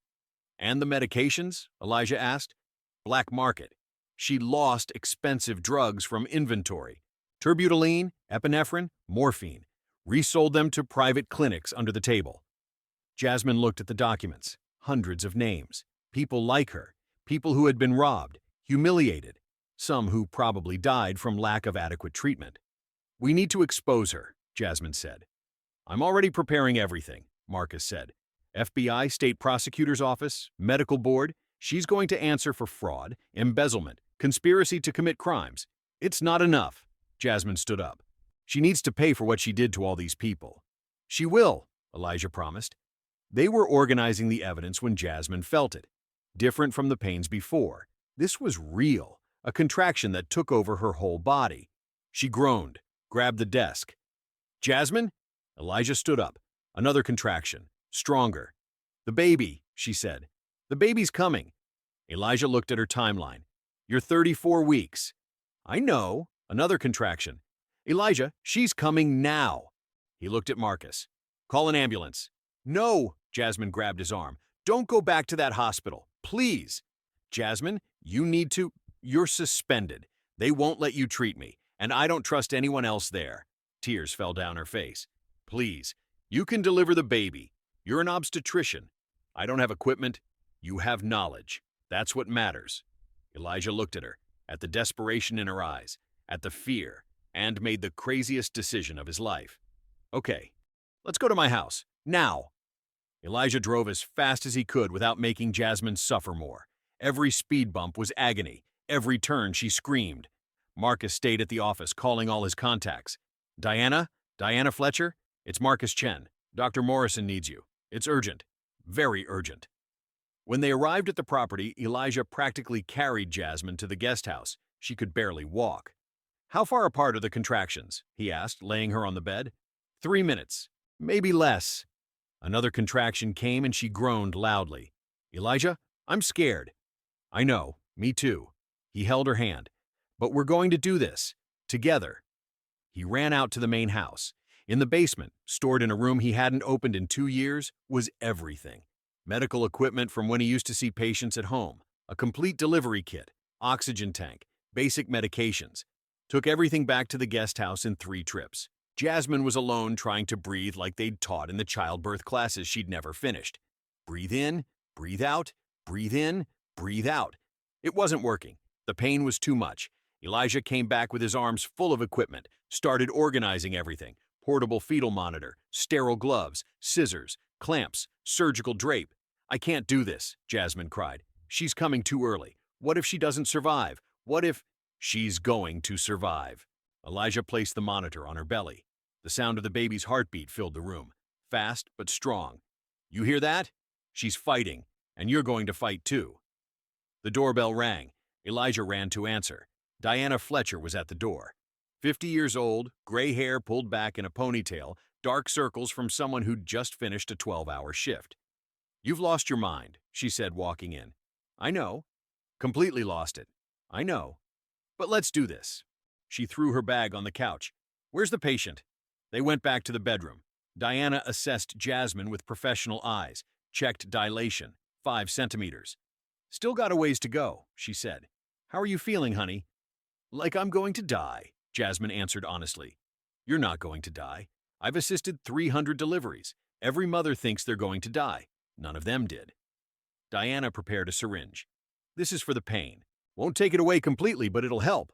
"And the medications?" Elijah asked. "Black market. She lost expensive drugs from inventory. Terbutaline, epinephrine, morphine. Resold them to private clinics under the table." Jasmine looked at the documents. Hundreds of names. People like her. People who had been robbed, humiliated. some who probably died from lack of adequate treatment. "We need to expose her," Jasmine said. "I'm already preparing everything," Marcus said. "FBI, state prosecutor's office, medical board. She's going to answer for fraud, embezzlement, conspiracy to commit crimes. It's not enough." Jasmine stood up. "She needs to pay for what she did to all these people." "She will," Elijah promised. They were organizing the evidence when Jasmine felt it. Different from the pains before. This was real, a contraction that took over her whole body. She groaned, grabbed the desk. "Jasmine?" Elijah stood up. Another contraction, stronger. "The baby," she said. "The baby's coming." Elijah looked at her timeline. "You're 34 weeks." "I know." Another contraction. "Elijah, she's coming now." He looked at Marcus. "Call an ambulance." "No," Jasmine grabbed his arm. "Don't go back to that hospital. Please." "Jasmine, you need to. You're suspended. They won't let you treat me, and I don't trust anyone else there." Tears fell down her face. "Please, you can deliver the baby. You're an obstetrician. I don't have equipment. You have knowledge. That's what matters." Elijah looked at her, at the desperation in her eyes, at the fear, and made the craziest decision of his life. "Okay, let's go to my house. Now." Elijah drove as fast as he could without making Jasmine suffer more. Every speed bump was agony. Every turn she screamed. Marcus stayed at the office, calling all his contacts. "Diana? Diana Fletcher? It's Marcus Chen. Dr. Morrison needs you. It's urgent. Very urgent." When they arrived at the property, Elijah practically carried Jasmine to the guest house. She could barely walk. "How far apart are the contractions?" he asked, laying her on the bed. 3 minutes. Maybe less." Another contraction came and she groaned loudly. "Elijah, I'm scared." "I know, me too." He held her hand. "But we're going to do this. Together." He ran out to the main house. In the basement, stored in a room he hadn't opened in 2 years, was everything. Medical equipment from when he used to see patients at home, a complete delivery kit, oxygen tank, basic medications. Took everything back to the guest house in 3 trips. Jasmine was alone trying to breathe like they'd taught in the childbirth classes she'd never finished. Breathe in, breathe out, breathe in, breathe out. It wasn't working. The pain was too much. Elijah came back with his arms full of equipment, started organizing everything. Portable fetal monitor, sterile gloves, scissors, clamps, surgical drape. "I can't do this," Jasmine cried. "She's coming too early. What if she doesn't survive? What if—" "She's going to survive." Elijah placed the monitor on her belly. The sound of the baby's heartbeat filled the room, fast but strong. "You hear that? She's fighting, and you're going to fight too." The doorbell rang. Elijah ran to answer. Diana Fletcher was at the door. 50 years old, gray hair pulled back in a ponytail, dark circles from someone who'd just finished a 12-hour shift. "You've lost your mind," she said, walking in. "I know. Completely lost it. I know. But let's do this." She threw her bag on the couch. "Where's the patient?" They went back to the bedroom. Diana assessed Jasmine with professional eyes, checked dilation, 5 centimeters. "Still got a ways to go," she said. "How are you feeling, honey?" "Like I'm going to die," Jasmine answered honestly. "You're not going to die. I've assisted 300 deliveries. Every mother thinks they're going to die. None of them did." Diana prepared a syringe. "This is for the pain. Won't take it away completely, but it'll help."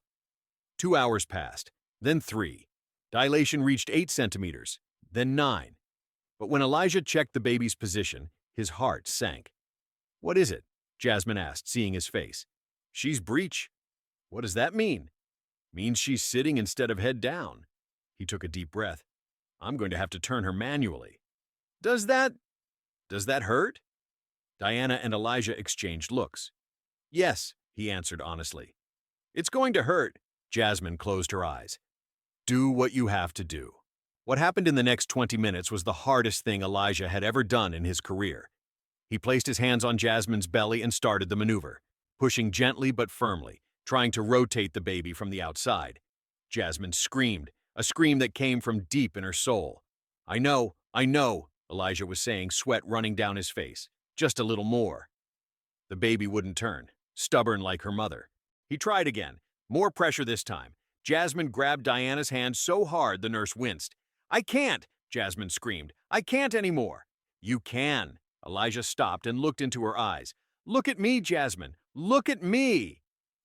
2 hours passed, then 3. Dilation reached 8 centimeters, then 9. But when Elijah checked the baby's position, his heart sank. "What is it?" Jasmine asked, seeing his face. "She's breech." "What does that mean?" "Means she's sitting instead of head down." He took a deep breath. "I'm going to have to turn her manually." Does that hurt?" Diana and Elijah exchanged looks. "Yes," he answered honestly. "It's going to hurt." Jasmine closed her eyes. "Do what you have to do." What happened in the next 20 minutes was the hardest thing Elijah had ever done in his career. He placed his hands on Jasmine's belly and started the maneuver, pushing gently but firmly, trying to rotate the baby from the outside. Jasmine screamed, a scream that came from deep in her soul. I know, Elijah was saying, sweat running down his face. "Just a little more." The baby wouldn't turn, stubborn like her mother. He tried again, more pressure this time. Jasmine grabbed Diana's hand so hard the nurse winced. "I can't," Jasmine screamed. "I can't anymore." "You can." Elijah stopped and looked into her eyes. "Look at me, Jasmine. Look at me."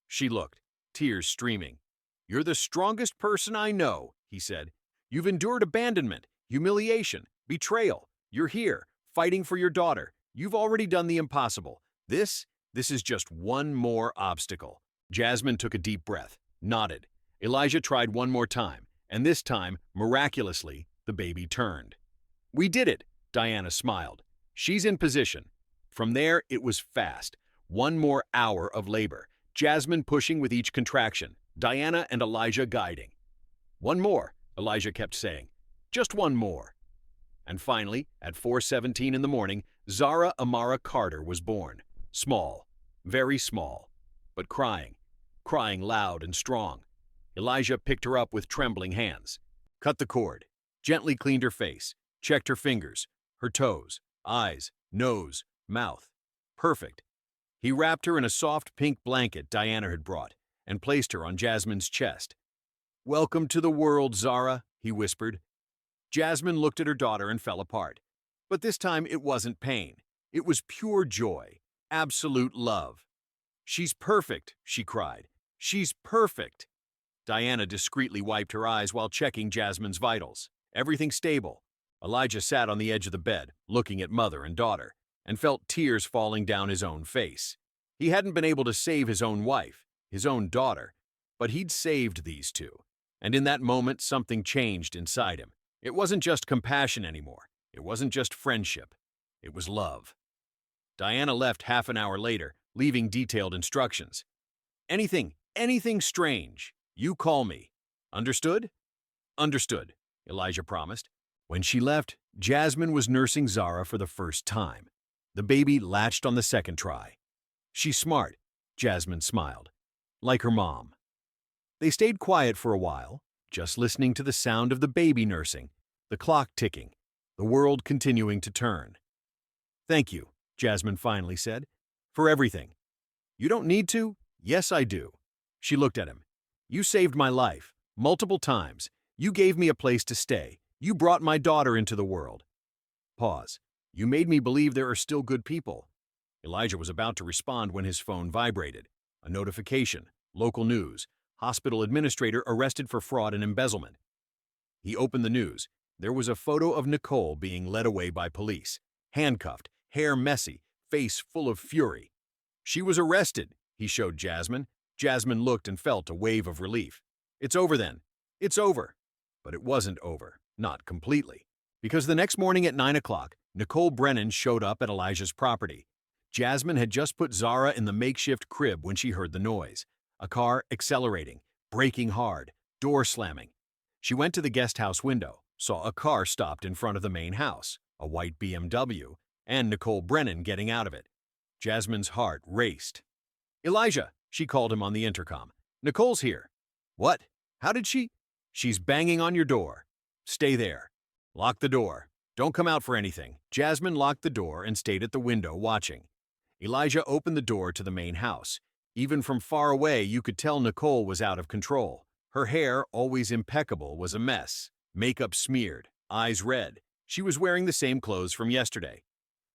She looked. tears streaming. "You're the strongest person I know," he said. "You've endured abandonment, humiliation, betrayal. You're here, fighting for your daughter. You've already done the impossible. This is just one more obstacle." Jasmine took a deep breath, nodded. Elijah tried one more time, and this time, miraculously, the baby turned. "We did it," Diana smiled. "She's in position." From there, it was fast. One more hour of labor, Jasmine pushing with each contraction, Diana and Elijah guiding. "One more," Elijah kept saying. "Just one more." And finally, at 4:17 in the morning, Zara Amara Carter was born. Small, very small, but crying loud and strong. Elijah picked her up with trembling hands, cut the cord, gently cleaned her face, checked her fingers, her toes, eyes, nose, mouth. Perfect. He wrapped her in a soft pink blanket Diana had brought and placed her on Jasmine's chest. "Welcome to the world, Zara," he whispered. Jasmine looked at her daughter and fell apart. But this time it wasn't pain. It was pure joy, absolute love. "She's perfect," she cried. "She's perfect." Diana discreetly wiped her eyes while checking Jasmine's vitals. Everything stable. Elijah sat on the edge of the bed, looking at mother and daughter, and felt tears falling down his own face. He hadn't been able to save his own wife, his own daughter, but he'd saved these two. And in that moment, something changed inside him. It wasn't just compassion anymore. It wasn't just friendship. It was love. Diana left half an hour later, leaving detailed instructions. Anything strange, you call me. Understood?" "Understood," Elijah promised. When she left, Jasmine was nursing Zara for the first time. The baby latched on the second try. "She's smart," Jasmine smiled. "Like her mom." They stayed quiet for a while, just listening to the sound of the baby nursing, the clock ticking, the world continuing to turn. "Thank you," Jasmine finally said, "for everything." "You don't need to?" "Yes, I do." She looked at him. "You saved my life, multiple times. You gave me a place to stay. You brought my daughter into the world." Pause. "You made me believe there are still good people." Elijah was about to respond when his phone vibrated. A notification, local news, hospital administrator arrested for fraud and embezzlement. He opened the news. There was a photo of Nicole being led away by police, handcuffed, hair messy, face full of fury. "She was arrested," he showed Jasmine. Jasmine looked and felt a wave of relief. "It's over then. It's over." But it wasn't over, not completely. Because the next morning at 9 o'clock, Nicole Brennan showed up at Elijah's property. Jasmine had just put Zara in the makeshift crib when she heard the noise. A car accelerating, braking hard, door slamming. She went to the guest house window, saw a car stopped in front of the main house, a white BMW, and Nicole Brennan getting out of it. Jasmine's heart raced. "Elijah," she called him on the intercom. "Nicole's here." "What? How did she?" "She's banging on your door. Stay there. Lock the door. Don't come out for anything." Jasmine locked the door and stayed at the window watching. Elijah opened the door to the main house. Even from far away, you could tell Nicole was out of control. Her hair, always impeccable, was a mess. Makeup smeared, eyes red. She was wearing the same clothes from yesterday.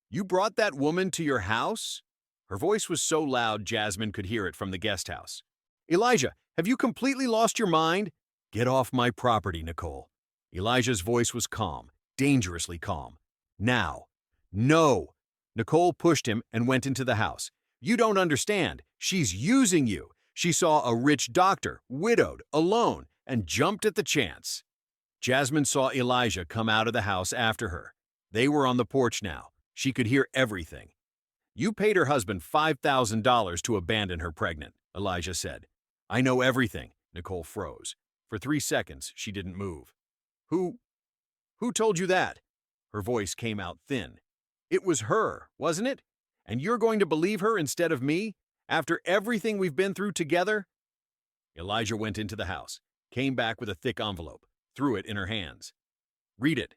"You brought that woman to your house?" Her voice was so loud Jasmine could hear it from the guest house. "Elijah, have you completely lost your mind?" "Get off my property, Nicole." Elijah's voice was calm, dangerously calm. "Now." "No." Nicole pushed him and went into the house. "You don't understand. She's using you. She saw a rich doctor, widowed, alone, and jumped at the chance." Jasmine saw Elijah come out of the house after her. They were on the porch now. She could hear everything. "You paid her husband $5,000 to abandon her pregnant," Elijah said. "I know everything." Nicole froze. For 3 seconds, she didn't move. Who told you that?" Her voice came out thin. "It was her, wasn't it? And you're going to believe her instead of me? After everything we've been through together?" Elijah went into the house, came back with a thick envelope, threw it in her hands. "Read it."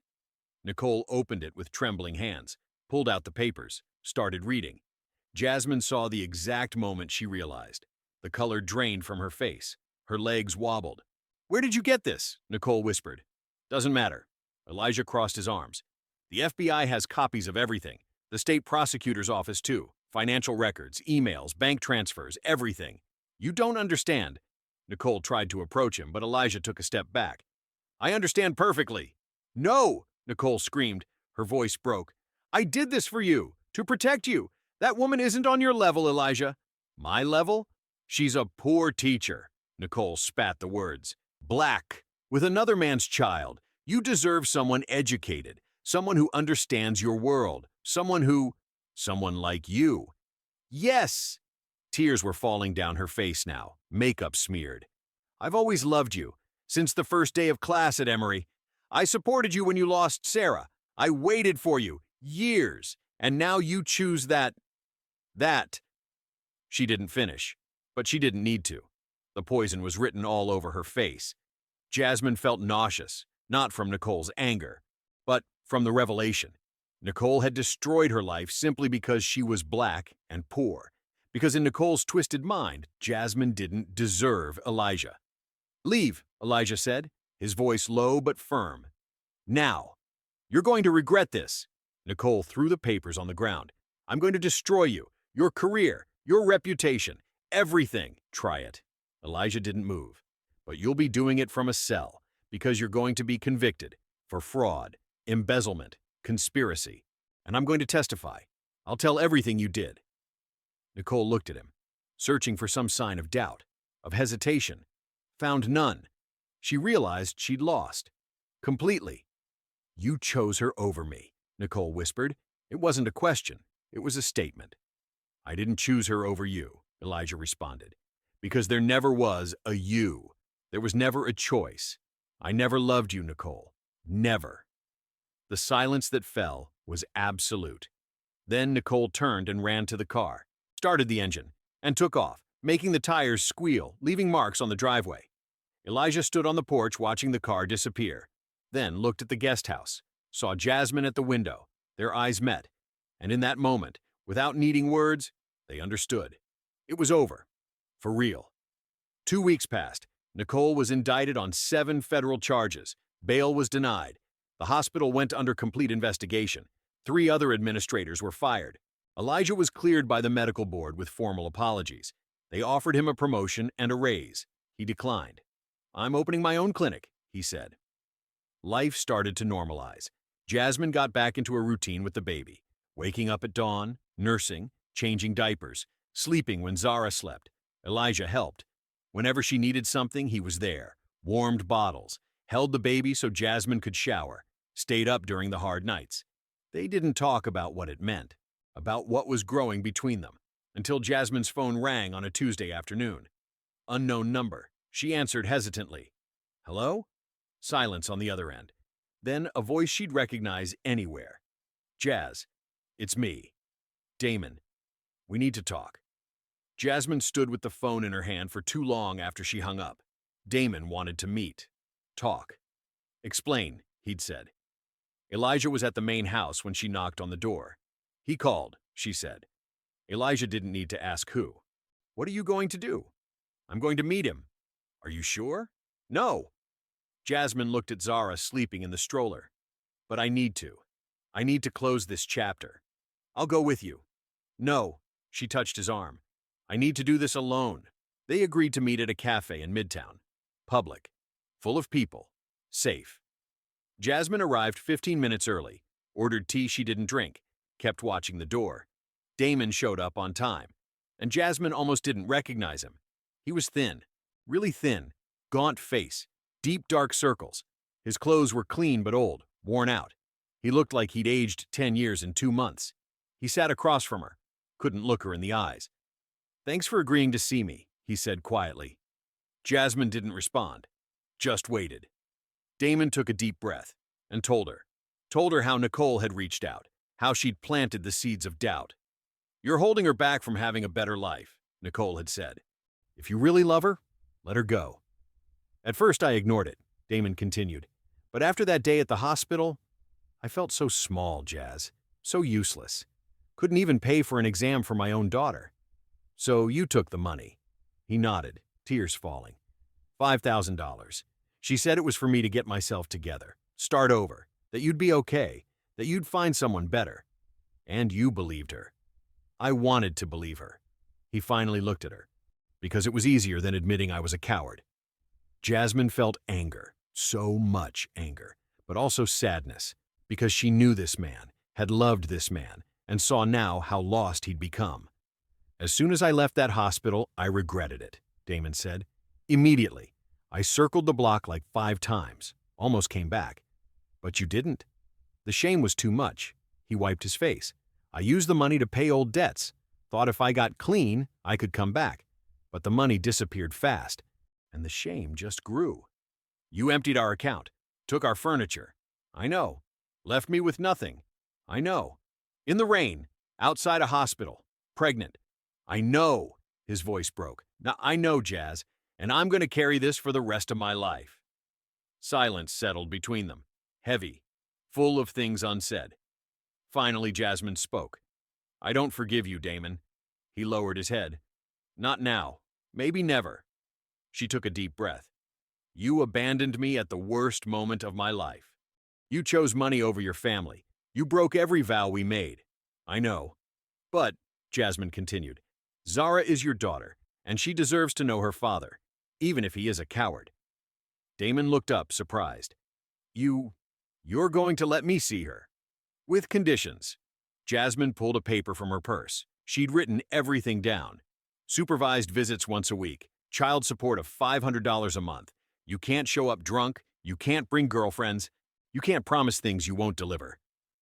Nicole opened it with trembling hands, pulled out the papers, started reading. Jasmine saw the exact moment she realized. The color drained from her face. Her legs wobbled. "Where did you get this?" Nicole whispered. "Doesn't matter." Elijah crossed his arms. "The FBI has copies of everything. The state prosecutor's office, too. Financial records, emails, bank transfers, everything. You don't understand. Nicole tried to approach him, but Elijah took a step back. I understand perfectly. No, Nicole screamed. Her voice broke. I did this for you, to protect you. That woman isn't on your level, Elijah. My level? She's a poor teacher. Nicole spat the words. Black, with another man's child. You deserve someone educated, someone who understands your world, someone like you. Yes! Tears were falling down her face now, makeup smeared. I've always loved you, since the first day of class at Emory. I supported you when you lost Sarah. I waited for you, years, and now you choose that. She didn't finish, but she didn't need to. The poison was written all over her face. Jasmine felt nauseous, not from Nicole's anger, but from the revelation. Nicole had destroyed her life simply because she was black and poor, because in Nicole's twisted mind, Jasmine didn't deserve Elijah. Leave, Elijah said, his voice low but firm. Now. You're going to regret this. Nicole threw the papers on the ground. I'm going to destroy you, your career, your reputation, everything. Try it. Elijah didn't move. But you'll be doing it from a cell, because you're going to be convicted for fraud, embezzlement, conspiracy. And I'm going to testify. I'll tell everything you did. Nicole looked at him, searching for some sign of doubt, of hesitation. Found none. She realized she'd lost. Completely. You chose her over me, Nicole whispered. It wasn't a question. It was a statement. I didn't choose her over you, Elijah responded, because there never was a you. There was never a choice. I never loved you, Nicole. Never. The silence that fell was absolute. Then Nicole turned and ran to the car, started the engine, and took off, making the tires squeal, leaving marks on the driveway. Elijah stood on the porch watching the car disappear, then looked at the guest house, saw Jasmine at the window. Their eyes met, and in that moment, without needing words, they understood. It was over. For real. 2 weeks passed. Nicole was indicted on 7 federal charges. Bail was denied. The hospital went under complete investigation. 3 other administrators were fired. Elijah was cleared by the medical board with formal apologies. They offered him a promotion and a raise. He declined. I'm opening my own clinic, he said. Life started to normalize. Jasmine got back into a routine with the baby, waking up at dawn, nursing, changing diapers, sleeping when Zara slept. Elijah helped. Whenever she needed something, he was there, warmed bottles, held the baby so Jasmine could shower, stayed up during the hard nights. They didn't talk about what it meant, about what was growing between them, until Jasmine's phone rang on a Tuesday afternoon. Unknown number. She answered hesitantly. Hello? Silence on the other end. Then a voice she'd recognize anywhere. Jazz. It's me. Damon. We need to talk. Jasmine stood with the phone in her hand for too long after she hung up. Damon wanted to meet. Talk. Explain, he'd said. Elijah was at the main house when she knocked on the door. He called, she said. Elijah didn't need to ask who. What are you going to do? I'm going to meet him. Are you sure? No. Jasmine looked at Zara sleeping in the stroller. But I need to. I need to close this chapter. I'll go with you. No. She touched his arm. I need to do this alone. They agreed to meet at a cafe in Midtown. Public. Full of people. Safe. Jasmine arrived 15 minutes early, ordered tea she didn't drink, kept watching the door. Damon showed up on time, and Jasmine almost didn't recognize him. He was thin, really thin, gaunt face, deep dark circles. His clothes were clean but old, worn out. He looked like he'd aged 10 years in 2 months. He sat across from her, couldn't look her in the eyes. Thanks for agreeing to see me, he said quietly. Jasmine didn't respond, just waited. Damon took a deep breath and told her how Nicole had reached out, how she'd planted the seeds of doubt. You're holding her back from having a better life, Nicole had said. If you really love her, let her go. At first I ignored it, Damon continued. But after that day at the hospital, I felt so small, Jazz, so useless. Couldn't even pay for an exam for my own daughter. So you took the money. He nodded, tears falling. $5,000. She said it was for me to get myself together, start over, that you'd be okay, that you'd find someone better. And you believed her. I wanted to believe her. He finally looked at her. because it was easier than admitting I was a coward. Jasmine felt anger, so much anger, but also sadness, because she knew this man, had loved this man, and saw now how lost he'd become. As soon as I left that hospital, I regretted it, Damon said. Immediately. I circled the block like 5 times, almost came back. But you didn't. The shame was too much. He wiped his face. I used the money to pay old debts. Thought if I got clean, I could come back. But the money disappeared fast, and the shame just grew. You emptied our account, took our furniture. I know. Left me with nothing. I know. In the rain, outside a hospital, pregnant. I know. His voice broke. Now, I know, Jazz, and I'm going to carry this for the rest of my life. Silence settled between them, heavy, full of things unsaid. Finally, Jasmine spoke. I don't forgive you, Damon. He lowered his head. Not now. Maybe never. She took a deep breath. You abandoned me at the worst moment of my life. You chose money over your family. You broke every vow we made. I know. But, Jasmine continued, Zara is your daughter, and she deserves to know her father, even if he is a coward. Damon looked up, surprised. You're going to let me see her? With conditions. Jasmine pulled a paper from her purse. She'd written everything down. Supervised visits once a week, child support of $500 a month. You can't show up drunk, you can't bring girlfriends, you can't promise things you won't deliver.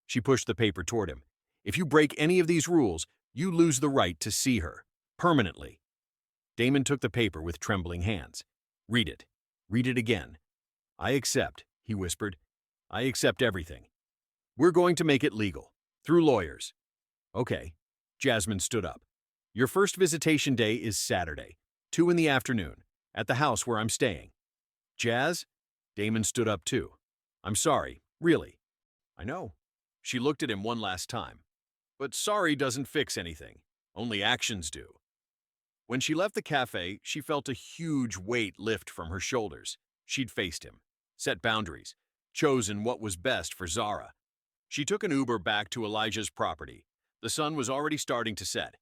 She pushed the paper toward him. If you break any of these rules, you lose the right to see her, permanently. Damon took the paper with trembling hands. Read it. Read it again. I accept, he whispered. I accept everything. We're going to make it legal, through lawyers. Okay. Jasmine stood up. Your first visitation day is Saturday, 2 in the afternoon, at the house where I'm staying. Jazz? Damon stood up too. I'm sorry, really. I know. She looked at him one last time. But sorry doesn't fix anything. Only actions do. When she left the cafe, she felt a huge weight lift from her shoulders. She'd faced him, set boundaries, chosen what was best for Zara. She took an Uber back to Elijah's property. The sun was already starting to set.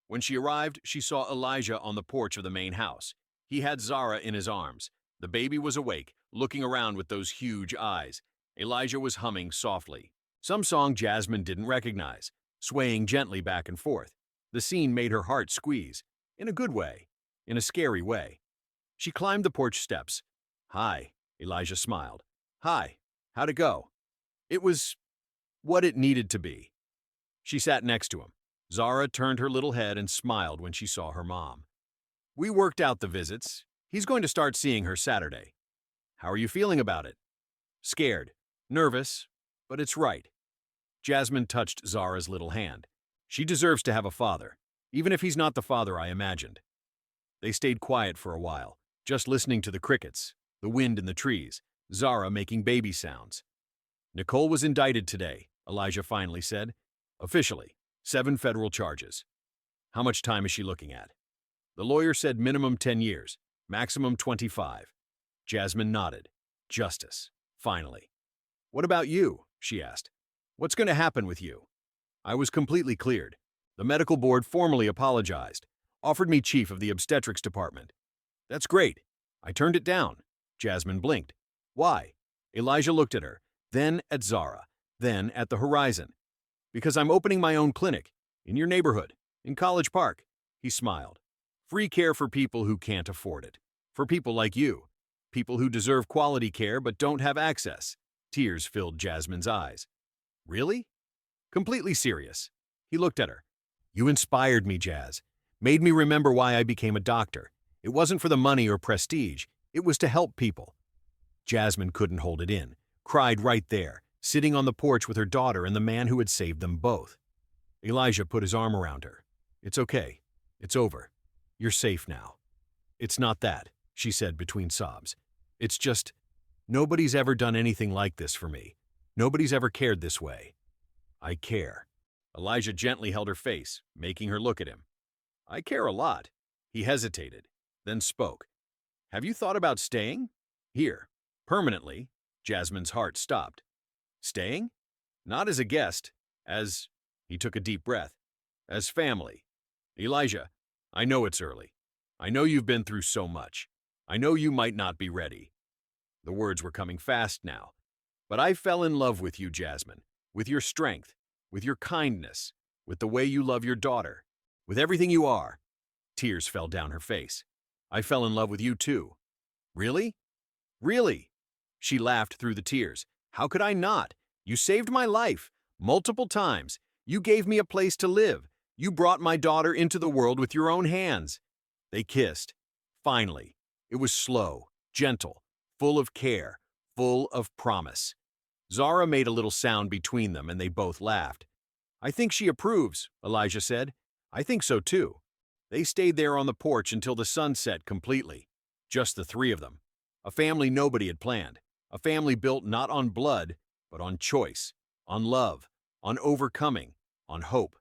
When she arrived, she saw Elijah on the porch of the main house. He had Zara in his arms. The baby was awake, looking around with those huge eyes. Elijah was humming softly. Some song Jasmine didn't recognize, swaying gently back and forth. The scene made her heart squeeze. In a good way. In a scary way. She climbed the porch steps. Hi, Elijah smiled. Hi, how'd it go? It was what it needed to be. She sat next to him. Zara turned her little head and smiled when she saw her mom. We worked out the visits. He's going to start seeing her Saturday. How are you feeling about it? Scared. Nervous. But it's right. Jasmine touched Zara's little hand. She deserves to have a father, even if he's not the father I imagined. They stayed quiet for a while, just listening to the crickets, the wind in the trees, Zara making baby sounds. Nicole was indicted today, Elijah finally said. Officially, 7 federal charges. How much time is she looking at? The lawyer said minimum 10 years, maximum 25. Jasmine nodded. Justice. Finally. What about you? She asked. What's going to happen with you? I was completely cleared. The medical board formally apologized, offered me chief of the obstetrics department. That's great. I turned it down. Jasmine blinked. Why? Elijah looked at her, then at Zara, then at the horizon. Because I'm opening my own clinic, in your neighborhood, in College Park. He smiled. Free care for people who can't afford it. For people like you. People who deserve quality care but don't have access. Tears filled Jasmine's eyes. Really? Completely serious. He looked at her. You inspired me, Jazz. Made me remember why I became a doctor. It wasn't for the money or prestige. It was to help people. Jasmine couldn't hold it in. Cried right there, sitting on the porch with her daughter and the man who had saved them both. Elijah put his arm around her. It's okay. It's over. You're safe now. It's not that, she said between sobs. It's just, nobody's ever done anything like this for me. Nobody's ever cared this way. I care. Elijah gently held her face, making her look at him. I care a lot. He hesitated, then spoke. Have you thought about staying? Here, permanently. Jasmine's heart stopped. Staying? Not as a guest, as, he took a deep breath, as family. Elijah, I know it's early. I know you've been through so much. I know you might not be ready. The words were coming fast now. But I fell in love with you, Jasmine, with your strength, with your kindness, with the way you love your daughter, with everything you are. Tears fell down her face. I fell in love with you too. Really? Really? She laughed through the tears. How could I not? You saved my life, multiple times. You gave me a place to live. You brought my daughter into the world with your own hands. They kissed. Finally. It was slow, gentle, full of care, full of promise. Zara made a little sound between them and they both laughed. I think she approves, Elijah said. I think so too. They stayed there on the porch until the sun set completely. Just the three of them. A family nobody had planned. A family built not on blood, but on choice, on love, on overcoming, on hope.